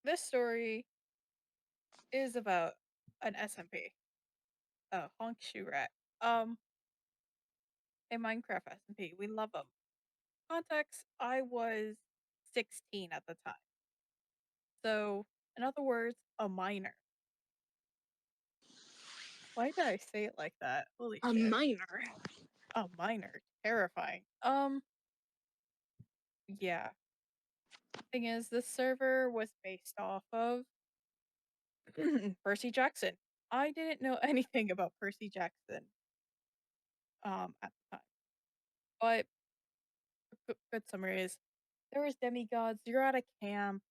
this story is about an SMP, a honk shoe rat. Um, a Minecraft SMP. We love them. Context: I was 16 at the time, so in other words, a minor. Why did I say it like that? Holy a shit. minor. A minor. Terrifying. Yeah. Thing is, this server was based off of Percy Jackson. I didn't know anything about Percy Jackson at the time. But good summary is there was demigods, you're at a camp,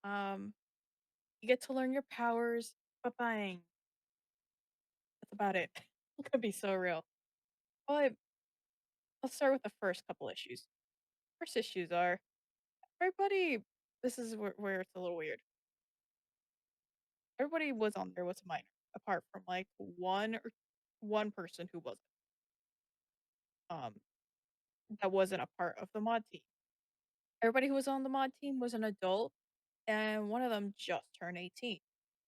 um, you get to learn your powers, bang. That's about it. It could be so real. But let's start with the first couple issues. First issues are everybody this is where it's a little weird. Everybody was on there was a minor, apart from like one person who wasn't. Um, that wasn't a part of the mod team. Everybody who was on the mod team was an adult, and one of them just turned 18.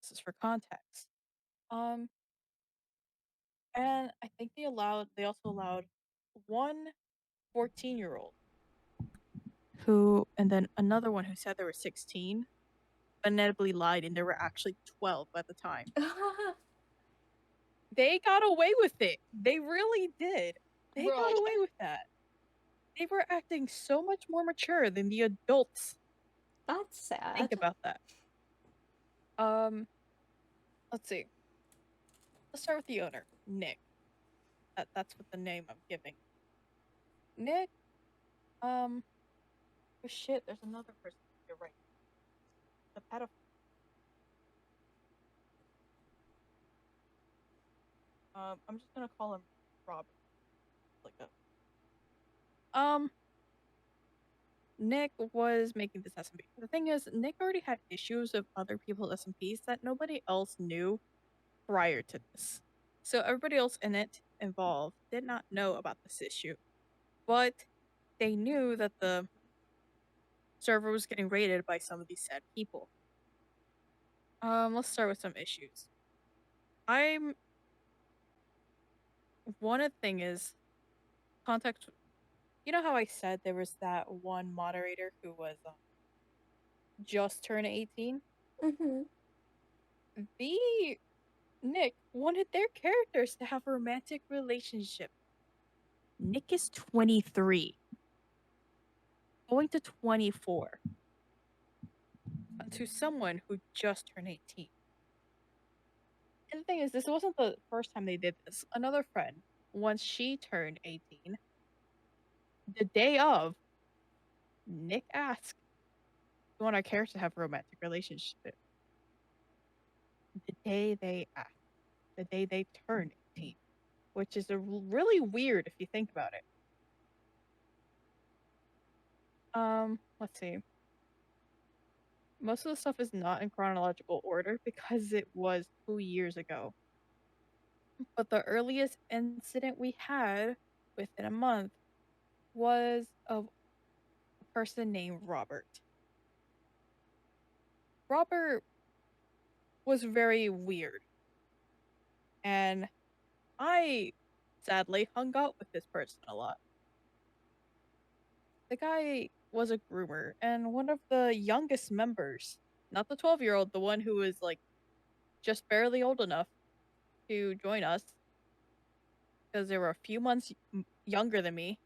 This is for context. Um, and I think they also allowed one 14-year-old who, and then another one who said they were 16, but inevitably lied and they were actually 12 at the time. They got away with it. They really did. They Bro, got away with that. They were acting so much more mature than the adults. That's Think sad. about that. Um, let's see. Let's start with the owner, Nick. That's what the name I'm giving. Nick, oh shit, there's another person. You're right. The pedophile. I'm just gonna call him Robert. Like a Nick was making this SMP. The thing is, Nick already had issues of other people's SMPs that nobody else knew prior to this. So everybody else in it involved did not know about this issue, but they knew that the server was getting raided by some of these sad people. Let's start with some issues. I'm One thing is context. You know how I said there was that one moderator who was just turned 18? Mm-hmm. The Nick wanted their characters to have a romantic relationship. Nick is 23, going to 24, to someone who just turned 18. And the thing is, this wasn't the first time they did this. Another friend, once she turned 18, the day of, Nick asked, "We want our characters to have a romantic relationship." The day they asked, the day they turned 18, which is really weird if you think about it. Let's see. Most of the stuff is not in chronological order because it was 2 years ago. But the earliest incident we had within a month was of a person named Robert. Robert was very weird, and I sadly hung out with this person a lot. The guy was a groomer, and one of the youngest members, not the 12-year-old, the one who was like just barely old enough to join us, because they were a few months younger than me,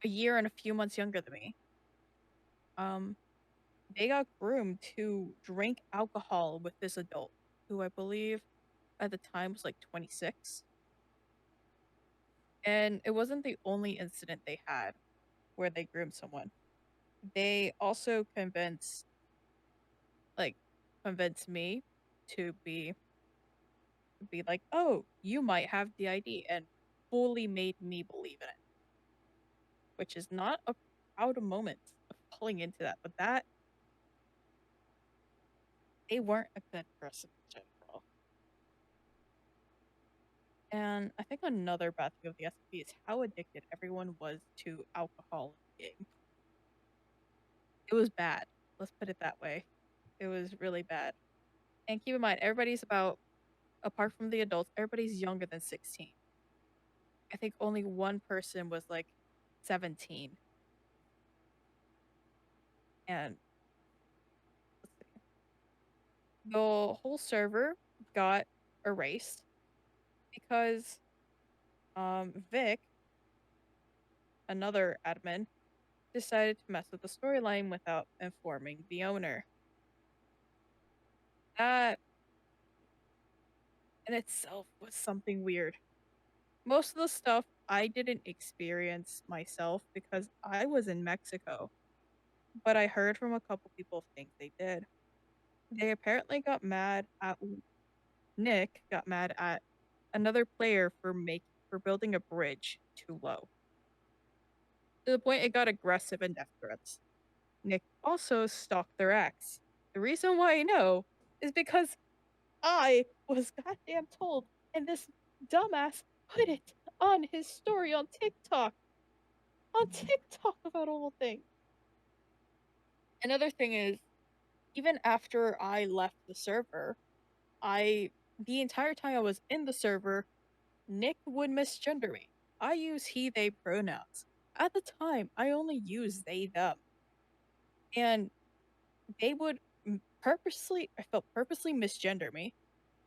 a year and a few months younger than me. Um, they got groomed to drink alcohol with this adult, who I believe at the time was like 26. And it wasn't the only incident they had where they groomed someone. They also like, convinced me to be like, "Oh, you might have the ID," and fully made me believe in it, which is not a proud moment of falling into that, but that they weren't a good person in general. And I think another bad thing of the SMP is how addicted everyone was to alcohol in the game. It was bad. Let's put it that way. It was really bad. And keep in mind, apart from the adults, everybody's younger than 16. I think only one person was like 17. And let's see, the whole server got erased because Vic, another admin, decided to mess with the storyline without informing the owner. That in itself was something weird. Most of the stuff I didn't experience myself because I was in Mexico, but I heard from a couple people things they did. They apparently got mad at Nick got mad at another player for building a bridge too low. To the point it got aggressive and death threats. Nick also stalked their ex. The reason why I know is because I was goddamn told, and this dumbass put it on his story on TikTok. On TikTok about all things. Another thing is, even after I left the server, the entire time I was in the server, Nick would misgender me. I use he, they pronouns. At the time, I only use they, them. And they would I felt purposely misgender me.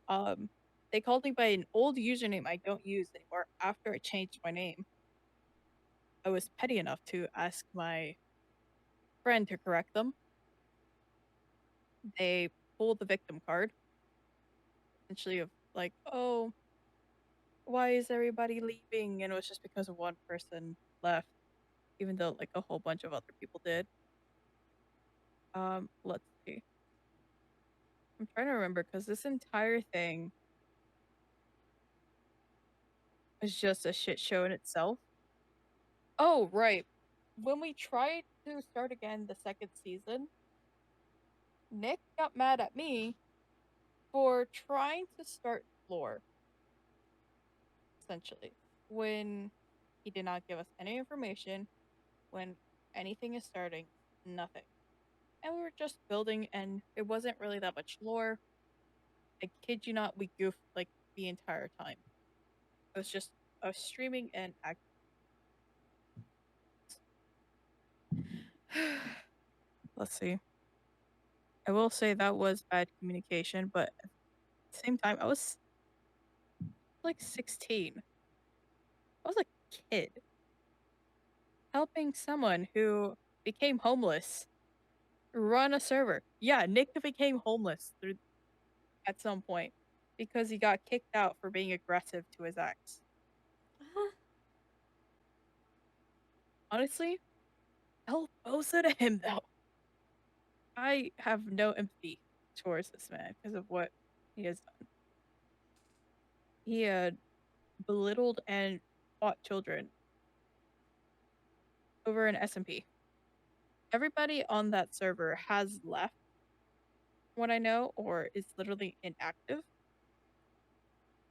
Um, they called me by an old username I don't use anymore after I changed my name. I was petty enough to ask my friend to correct them. They pulled the victim card, essentially of like, oh, why is everybody leaving? And it was just because of one person left, even though like a whole bunch of other people did. Let's see. I'm trying to remember because this entire thing was just a shit show in itself. Oh, right. When we tried to start again the second season, Nick got mad at me for trying to start lore, essentially, when he did not give us any information, when anything is starting, nothing. And we were just building, and it wasn't really that much lore. I kid you not, we goofed like the entire time. It was just streaming and acting. Let's see. I will say that was bad communication, but at the same time, I was like 16. I was a kid helping someone who became homeless run a server. Yeah, Nick became homeless through at some point because he got kicked out for being aggressive to his ex. Honestly, hell bosa to him though. I have no empathy towards this man because of what he has done. He had belittled and fought children over an SMP. Everybody on that server has left, what I know, or is literally inactive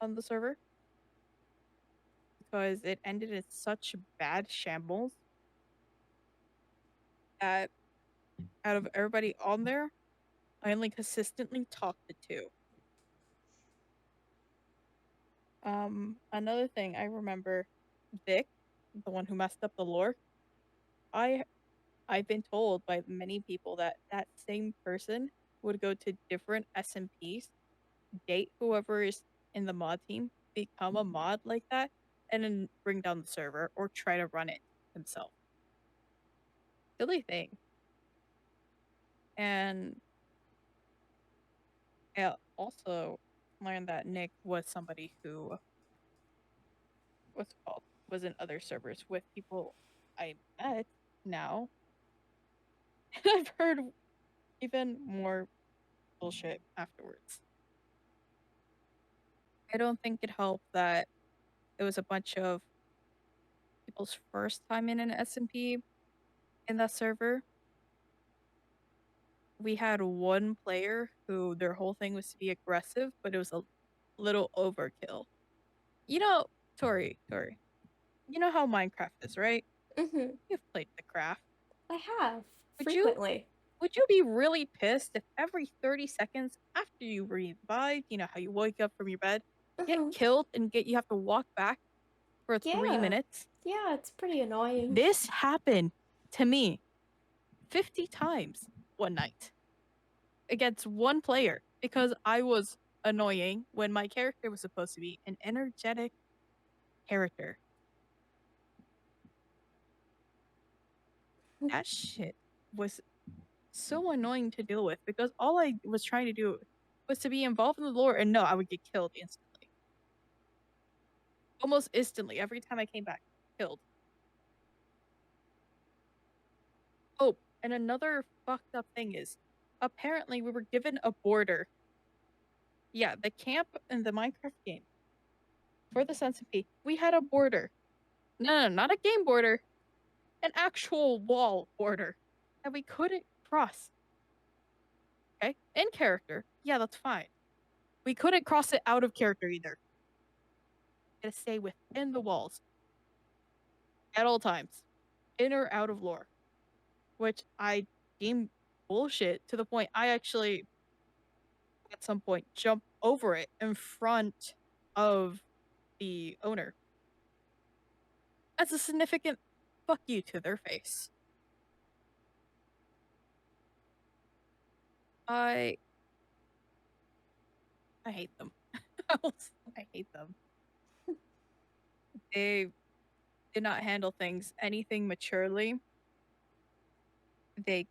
on the server because it ended in such bad shambles that out of everybody on there, I only consistently talked to two. Another thing I remember, Vic, the one who messed up the lore. I I've been told by many people that that same person would go to different SMPs, date whoever is in the mod team, become a mod like that, and then bring down the server or try to run it himself. Silly thing. And I also learned that Nick was somebody who what's it called was in other servers with people I met now. And I've heard even more bullshit afterwards. I don't think it helped that it was a bunch of people's first time in an SMP in that server. We had one player who their whole thing was to be aggressive, but it was a little overkill. You know, Tori, you know how Minecraft is, right? Mm-hmm. You've played the craft. I have Would you frequently. would you be really pissed if every 30 seconds after you revive, you know how you wake up from your bed, get Mm-hmm. killed and you have to walk back for 3 Yeah. minutes? Yeah, it's pretty annoying. This happened to me 50 times one night against one player because I was annoying when my character was supposed to be an energetic character. That shit was so annoying to deal with because all I was trying to do was to be involved in the lore, and no, I would get killed instantly. Almost instantly every time I came back. Killed. Oh, and another fucked up thing is apparently we were given a border. Yeah, the camp in the Minecraft game for the Centipede, we had a border. No, not a game border, an actual wall border that we couldn't cross. Okay? In character, yeah, that's fine. We couldn't cross it out of character either. Gotta stay within the walls at all times, in or out of lore, which I deem bullshit to the point I actually at some point jump over it in front of the owner. That's a significant fuck you to their face. I I hate them. I hate them. They did not handle things anything maturely. They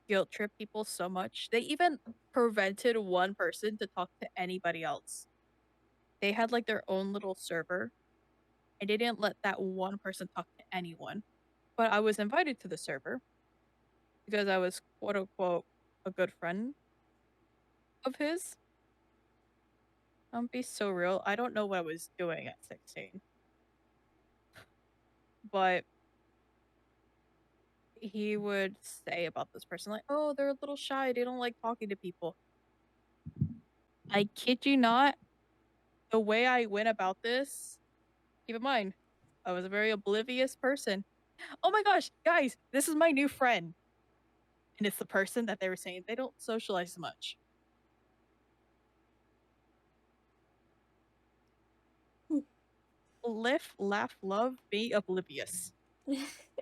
guilt trip people so much. They even prevented one person to talk to anybody else. They had like their own little server and they didn't let that one person talk to anyone. But I was invited to the server because I was quote unquote a good friend of his. Be so real. I don't know what I was doing at 16. But he would say about this person, like, oh, they're a little shy. They don't like talking to people. I kid you not, the way I went about this, keep in mind, I was a very oblivious person. Oh my gosh, guys, this is my new friend. And it's the person that they were saying they don't socialize much. Live, laugh, love, be oblivious.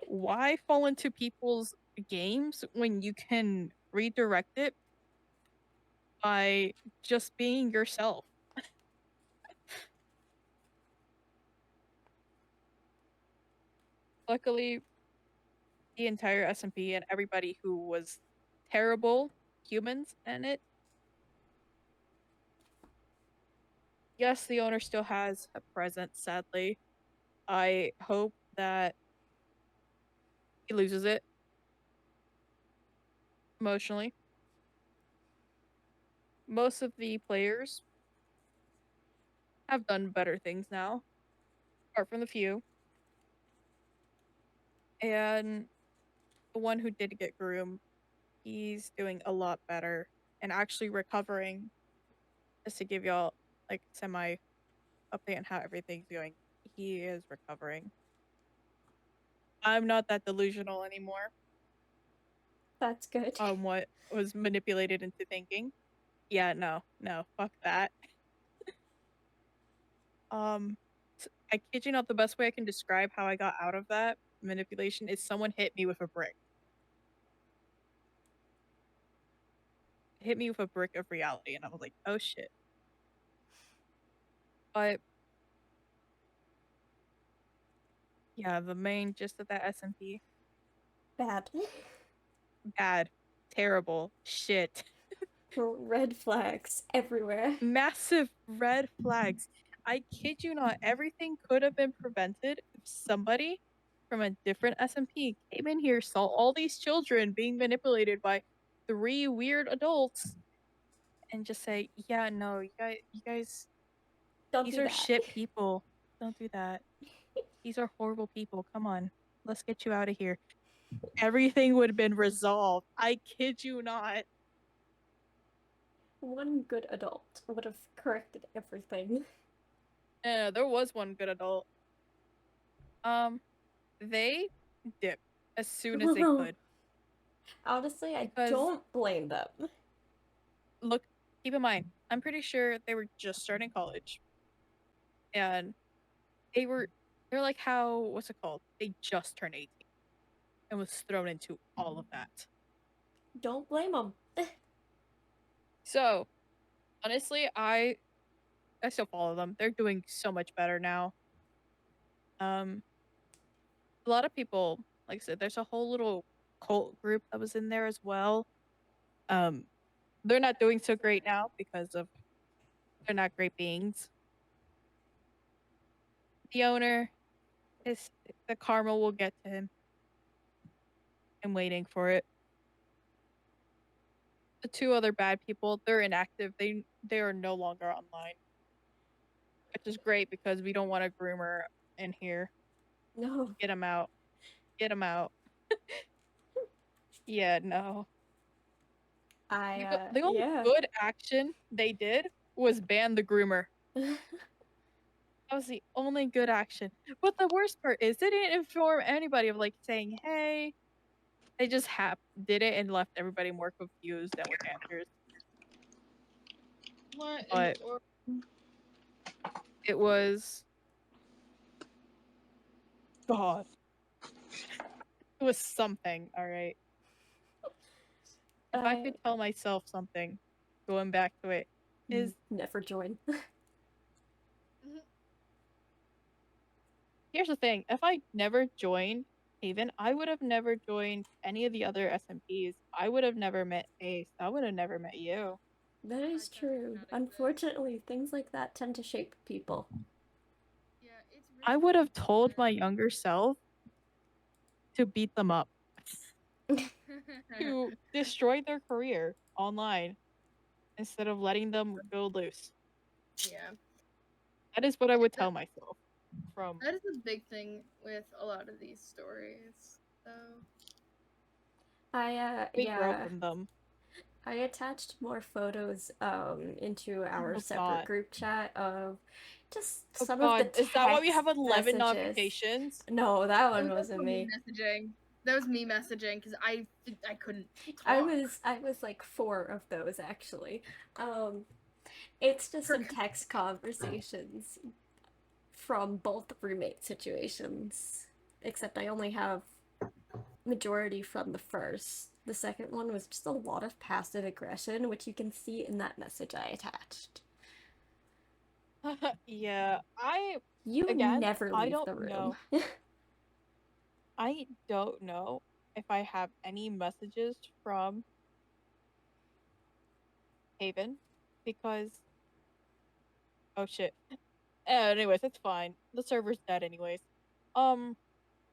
Why fall into people's games when you can redirect it by just being yourself? Luckily, the entire SMP and everybody who was terrible humans in it. Yes, the owner still has a presence, sadly. I hope that he loses it emotionally. Most of the players have done better things now, apart from the few. And the one who did get groomed, he's doing a lot better and actually recovering. Just to give y'all like semi update on how everything's going, he is recovering. I'm not that delusional anymore That's good. on what was manipulated into thinking. Yeah, no, fuck that. I kid you not, the best way I can describe how I got out of that manipulation is someone hit me with a brick. Hit me with a brick of reality, and I was like, oh shit. But yeah, the main gist of that SMP, Bad. bad, terrible, shit. Red flags everywhere. Massive red flags. I kid you not, everything could have been prevented if somebody from a different SMP came in here, saw all these children being manipulated by 3 weird adults, and just say, "Yeah, no, you guys, Don't these do are that. shit people. Don't do that. These are horrible people. Come on, let's get you out of here." Everything would have been resolved. I kid you not. One good adult would have corrected everything. There was one good adult. Um, they dipped as soon as they could. Honestly, I Because don't blame them. look, keep in mind, I'm pretty sure they were just starting college, and they're like how what's it called? They just turned 18 and was thrown into all of that. Don't blame them. So honestly, I still follow them. They're doing so much better now. Um, a lot of people, like I said, there's a whole little cult group that was in there as well. Um, they're not doing so great now because of they're not great beings. The owner is the karma will get to him. I'm waiting for it. The 2 other bad people, they're inactive. They are no longer online, which is great because we don't want a groomer in here. No. Get him out. Get him out. Yeah, no. The only Yeah. good action they did was ban the groomer. That was the only good action. But the worst part is they didn't inform anybody of like saying, "Hey." They just did it and left everybody more confused and with answers. What in but the world? it was God. It was something, all right. If I I could tell myself something, going back to it, is never join. here's the thing: if I never joined Haven, I would have never joined any of the other SMPs. I would have never met Ace. I would have never met you. That is true. Unfortunately, things like that tend to shape people. Yeah, it's I really would have told my unfortunate. younger self to beat them up, to destroy their career online instead of letting them go loose. Yeah. That is what I would That tell myself from that is a big thing with a lot of these stories. So we grow Yeah, from them. I attached more photos into our Oh separate god. group chat of just Oh some of the god. Is that why we text have 11 messages. notifications? No, that oh, one that's wasn't from me me. messaging. That was me messaging because I couldn't I talk. was I was like four of those actually. Um, it's just For some text conversations from both roommate situations. Except I only have majority from the first. The second one was just a lot of passive aggression, which you can see in that message I attached. Yeah, You again, never I leave don't the room. know. I don't know if I have any messages from Haven because oh shit. Anyways, it's fine. The server's dead anyways. Um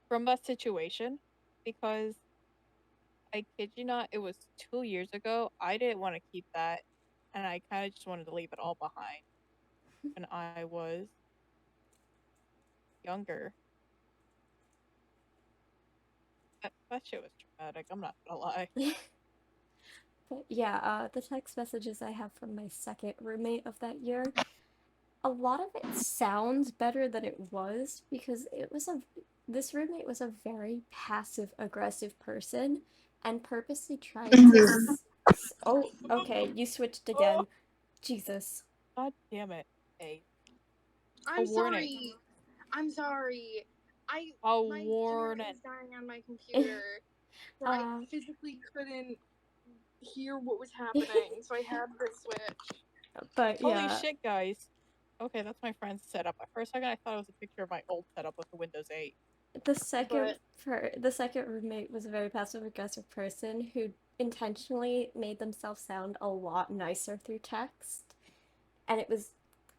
from that situation because I kid you not, it was 2 years ago. I didn't want to keep that and I kind of just wanted to leave it all behind when I was younger. That shit was traumatic. I'm not gonna lie. But yeah, the text messages I have from my second roommate of that year, a lot of it sounds better than it was because this roommate was a very passive aggressive person and purposely tried to oh, okay, you switched Oh, again. Jesus. god damn it. A I'm warning. sorry. I'm sorry. I A my internet warning. was dying on my computer, so I uh physically couldn't hear what was happening. So I had to switch. but Holy yeah, shit, guys. Okay, that's my friend's setup. For a second, I thought it was a picture of my old setup with the Windows 8. But the second roommate was a very passive aggressive person who intentionally made themselves sound a lot nicer through text, and it was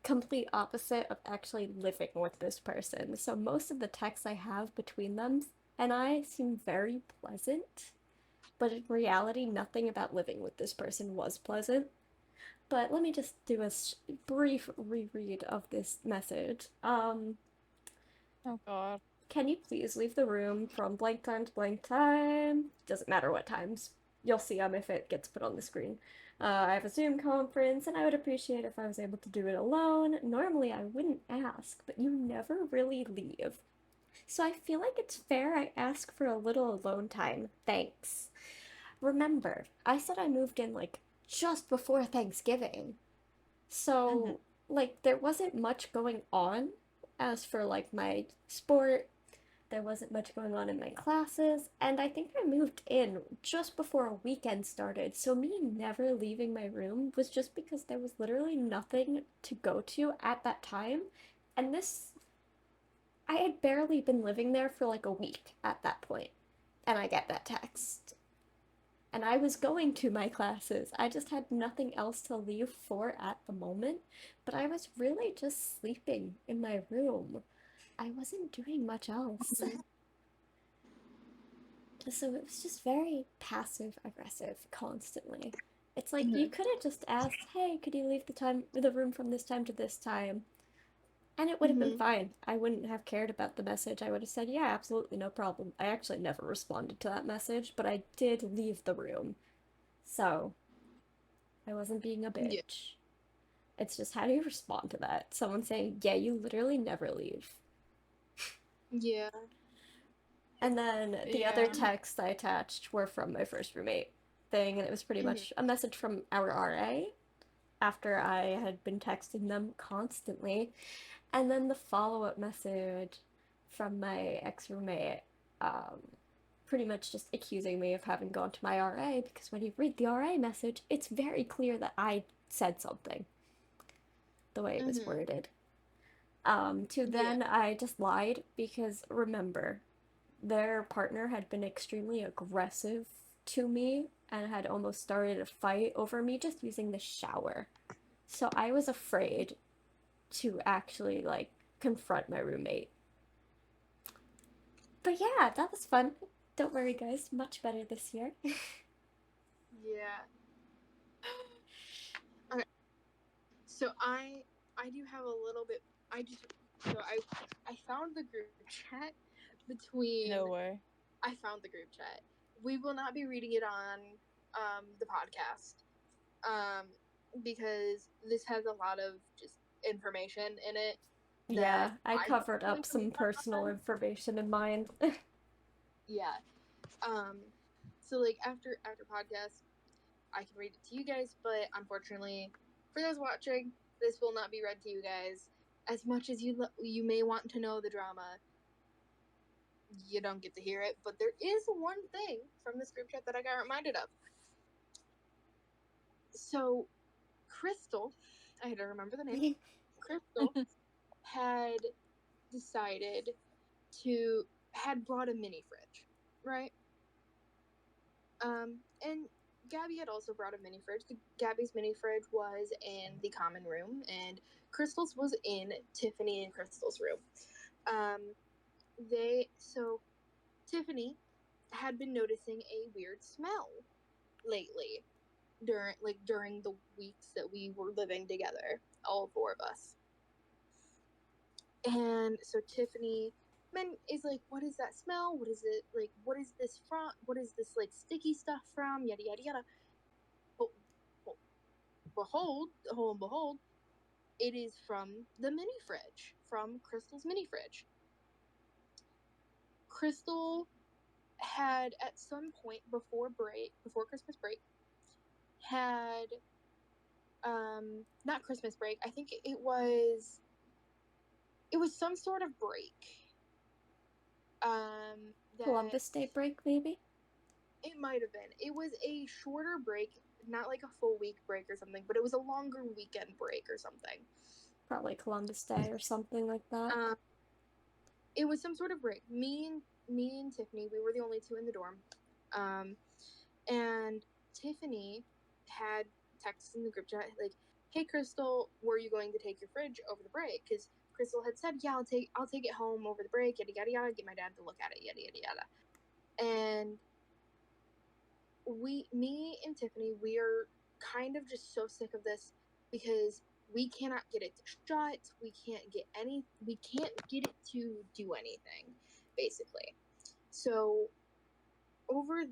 complete opposite of actually living with this person. So most of the texts I have between them and I seem very pleasant, but in reality nothing about living with this person was pleasant. But let me just do a brief reread of this message. Oh god. Can you please leave the room from blank time to blank time? Doesn't matter what times. You'll see them if it gets put on the screen. I have a Zoom conference, and I would appreciate if I was able to do it alone. Normally, I wouldn't ask, but you never really leave. So I feel like it's fair I ask for a little alone time. Thanks. Remember, I said I moved in like just before Thanksgiving. Mhm. So, like, there wasn't much going on as for like my sport, there wasn't much going on in my classes, and I think I moved in just before a weekend started. So, me never leaving my room was just because there was literally nothing to go to at that time. And I had barely been living there for like a week at that point, and I get that text. And I was going to my classes. I just had nothing else to leave for at the moment, but I was really just sleeping in my room. I wasn't doing much else. So it was just very passive aggressive constantly. It's like you mhm. could have just asked, "Hey, could you leave the room from this time to this time?" And it would have been Mhm. fine. I wouldn't have cared about the message. I would have said, "Yeah, absolutely, no problem." I actually never responded to that message, but I did leave the room. So, I wasn't being a Yeah. bitch. It's just how do you respond to that? Someone saying, "Yeah, you literally never leave." Yeah. And then the other Yeah. texts I attached were from my first roommate thing, and it was pretty Mhm. much a message from our RA after I had been texting them constantly. And then the follow-up message from my ex-roommate, um, pretty much just accusing me of having gone to my RA because when you read the RA message, it's very clear that I said something the way it was Mhm. worded. To Yeah. then I just lied because remember, their partner had been extremely aggressive to me and had almost started a fight over me just using the shower. So I was afraid to actually like confront my roommate. But yeah, that was fun. Don't worry, guys, much better this year. Yeah. Okay. So I do have a little bit. I just so I found the group chat between. No way. I found the group chat. We will not be reading it on the podcast um, because this has a lot of just information in it that Yeah, I I don't covered really up want to some talk personal on. information in mine. Yeah. Um, so like after podcast, I can read it to you guys, but unfortunately, for those watching, this will not be read to you guys. As much as you may want to know the drama, you don't get to hear it. But there is one thing from this group chat that I got reminded of. So Crystal, I had to remember the name. Crystal had decided to had brought a mini fridge, right? And Gabby had also brought a mini fridge. Gabby's mini fridge was in the common room, and Crystal's was in Tiffany and Crystal's room. Um, so Tiffany had been noticing a weird smell lately during the weeks that we were living together, all four of us. And so Tiffany is like, what is that smell? What is it like? What is this from? What is this like sticky stuff from? Yada yada yada. But, but behold, it is from the mini fridge, from Crystal's mini fridge. Crystal had at some point before Christmas break, had not Christmas break. I think it was some sort of break. That Columbus Day break, maybe? it might have been. It was a shorter break, not like a full week break or something, but it was a longer weekend break or something. Probably Columbus Day or something like that. Um, it was some sort of break. Me and Tiffany, we were the only two in the dorm. Um, and Tiffany had texts in the group chat like, "Hey Crystal, were you going to take your fridge over the break?" Because Crystal had said, "Yeah, I'll take it home over the break. Yada yada yada. Get my dad to look at it. Yada yada yada." And me and Tiffany, we are kind of just so sick of this because we cannot get it to shut. We can't get it to do anything, basically. So over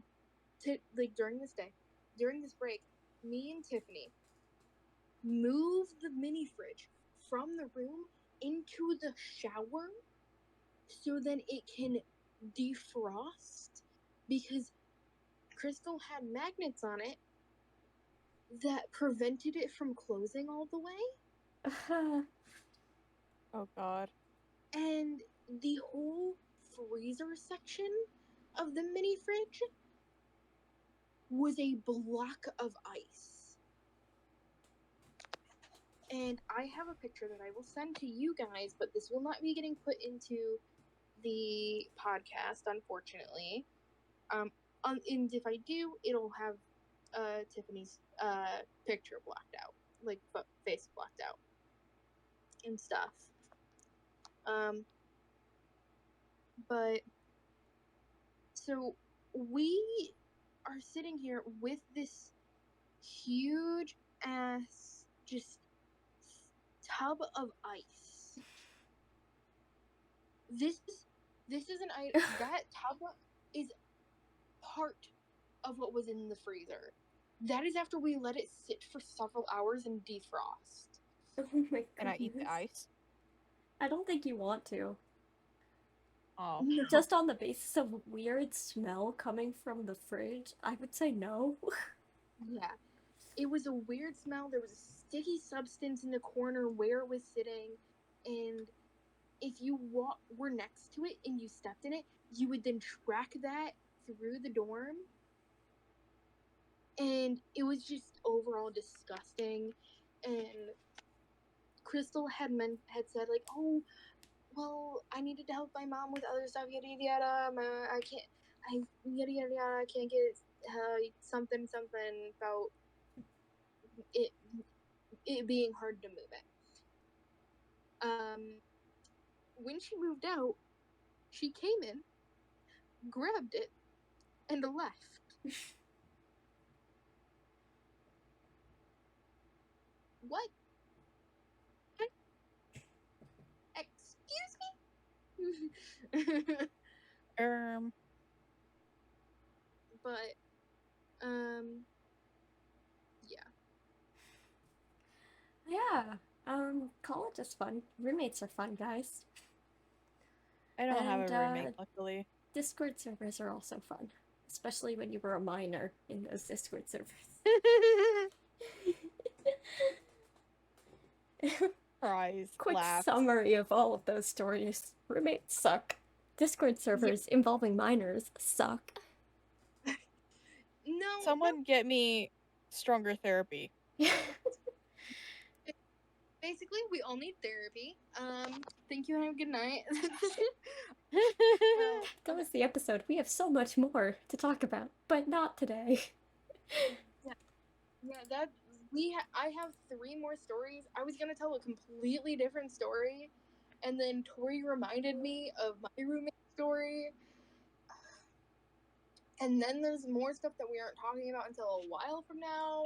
to like during this break, me and Tiffany moved the mini fridge from the room into the shower so then it can defrost because Crystal had magnets on it that prevented it from closing all the way. Oh god. And the whole freezer section of the mini fridge was a block of ice. And I have a picture that I will send to you guys, but this will not be getting put into the podcast, unfortunately. And if I do, it'll have Tiffany's picture blocked out, like face blocked out and stuff. Um, but so we are sitting here with this huge ass just tub of ice. This this is an item that tub is part of what was in the freezer. That is after we let it sit for several hours and defrost. Oh my And I eat the goodness. ice. I don't think you want to. Oh. No. Just on the basis of weird smell coming from the fridge, I would say no. Yeah. It was a weird smell. There was a sticky substance in the corner where it was sitting, and if you were next to it and you stepped in it, you would then track that through the dorm, and it was just overall disgusting. And Crystal had said like, "Oh, well, I needed to help my mom with other stuff, yada yada yada. I can't, yada yada yada. I can't get something about it being hard to move it." When she moved out, she came in, grabbed it, and left. What? Excuse me? But, yeah. Yeah. College is fun. Roommates are fun, guys. I don't have And a roommate, luckily. Discord servers are also fun, especially when you were a minor in those Discord servers. Surprise. Quick Laughed. summary of all of those stories. Roommates suck. Discord servers involving minors suck. No. Someone get me stronger therapy. Basically, we all need therapy. Thank you and have a good night. That was the episode. We have so much more to talk about, but not today. Yeah, I have 3 more stories. I was gonna tell a completely different story, and then Tori reminded me of my roommate story. And then there's more stuff that we aren't talking about until a while from now.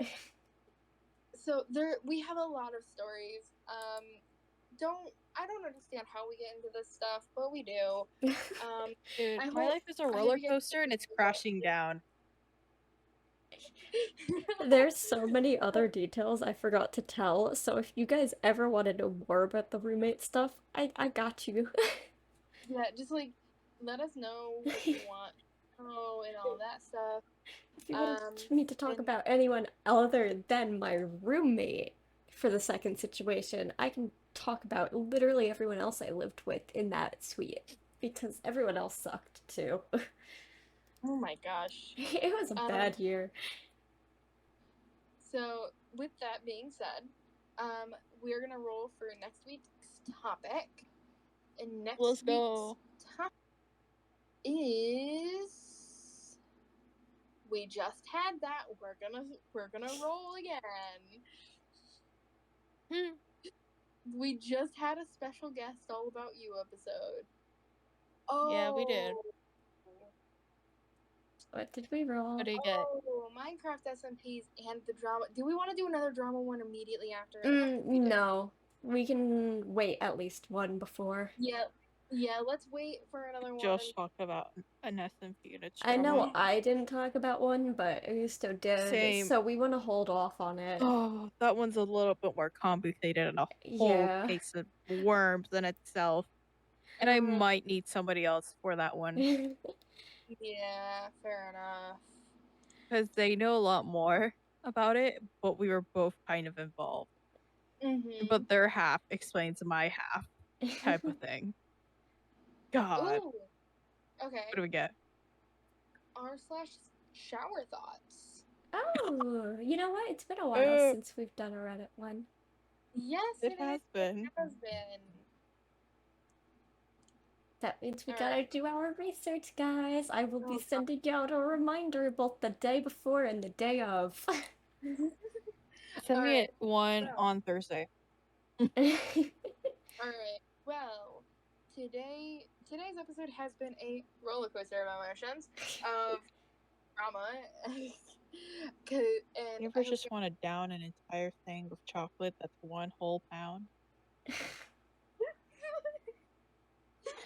So we have a lot of stories. I don't understand how we get into this stuff, but we do. Dude, my life is a roller coaster and it's crashing down. There's so many other details I forgot to tell, so if you guys ever want to know more about the roommate stuff, I got you. Yeah, just like let us know what you want and all that stuff. If you want me to talk about anyone other than my roommate for the second situation, I can talk about literally everyone else I lived with in that suite, because everyone else sucked too. Oh my gosh. It was a bad year. So, with that being said, we're gonna roll for next week's topic. And next week's topic is we just had that. We're gonna roll again. We just had a special guest all about you episode. Oh yeah, we did. What did we roll? What did you get? Oh, Minecraft SMPs and the drama. Do we want to do another drama one immediately after? No. We can wait at least one before. Yeah, let's wait for another one. Josh talked about an SMP and its I know I didn't talk about one, but Augusto did. Same. So we want to hold off on it. Oh, that one's a little bit more complicated and a whole case of worms in itself. And I might need somebody else for that one. Yeah, fair enough. Because they know a lot more about it, but we were both kind of involved. But their half explains my half type of thing. God. Ooh. Okay. What do we get? r/shower thoughts. Oh, you know what? It's been a while since we've done a Reddit one. Yes, it has been. It has been. That means we gotta do our research, guys. I will be sending out a reminder both the day before and the day of. Send me one on Thursday. Alright, well, today's episode has been a roller coaster of emotions, of drama. You ever just want to down an entire thing of chocolate that's 1 whole pound?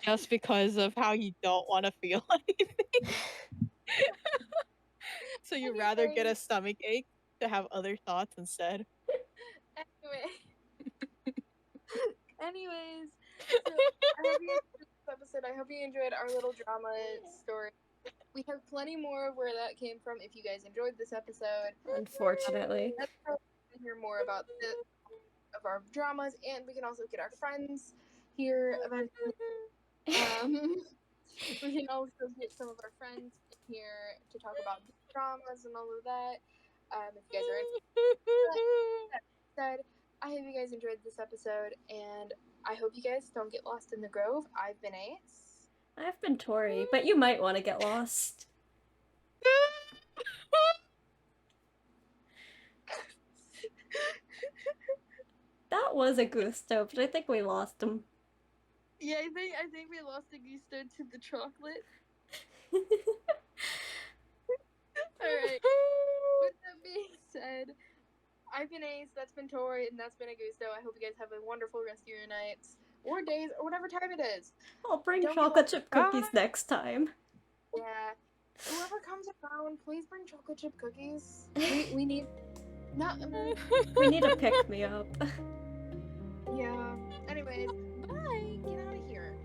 Just because of how you don't want to feel anything. So you'd rather get a stomach ache to have other thoughts instead? Anyways, so I hope you enjoyed this episode. I hope you enjoyed our little drama story. We have plenty more of where that came from if you guys enjoyed this episode. Unfortunately. Let's hear more about our dramas, and we can also get our friends here eventually. We can also get some of our friends in here to talk about dramas and all of that. If you guys are interested. That said, I hope you guys enjoyed this episode, and I hope you guys don't get lost in the grove. I've been Ace. I've been Tori, but you might want to get lost. That was Augusto, but I think we lost him. Yeah, I think we lost Augusto to the chocolate. Alright. With that being said, I've been Ace, that's been Tori, and that's been Augusto. I hope you guys have a wonderful rest of your nights, or days, or whatever time it is. I'll bring Don't chocolate chip cookies next time. Yeah. Whoever comes around, please bring chocolate chip cookies. We need... Not... We need a pick-me-up. Yeah. Anyways, bye! Get out of here.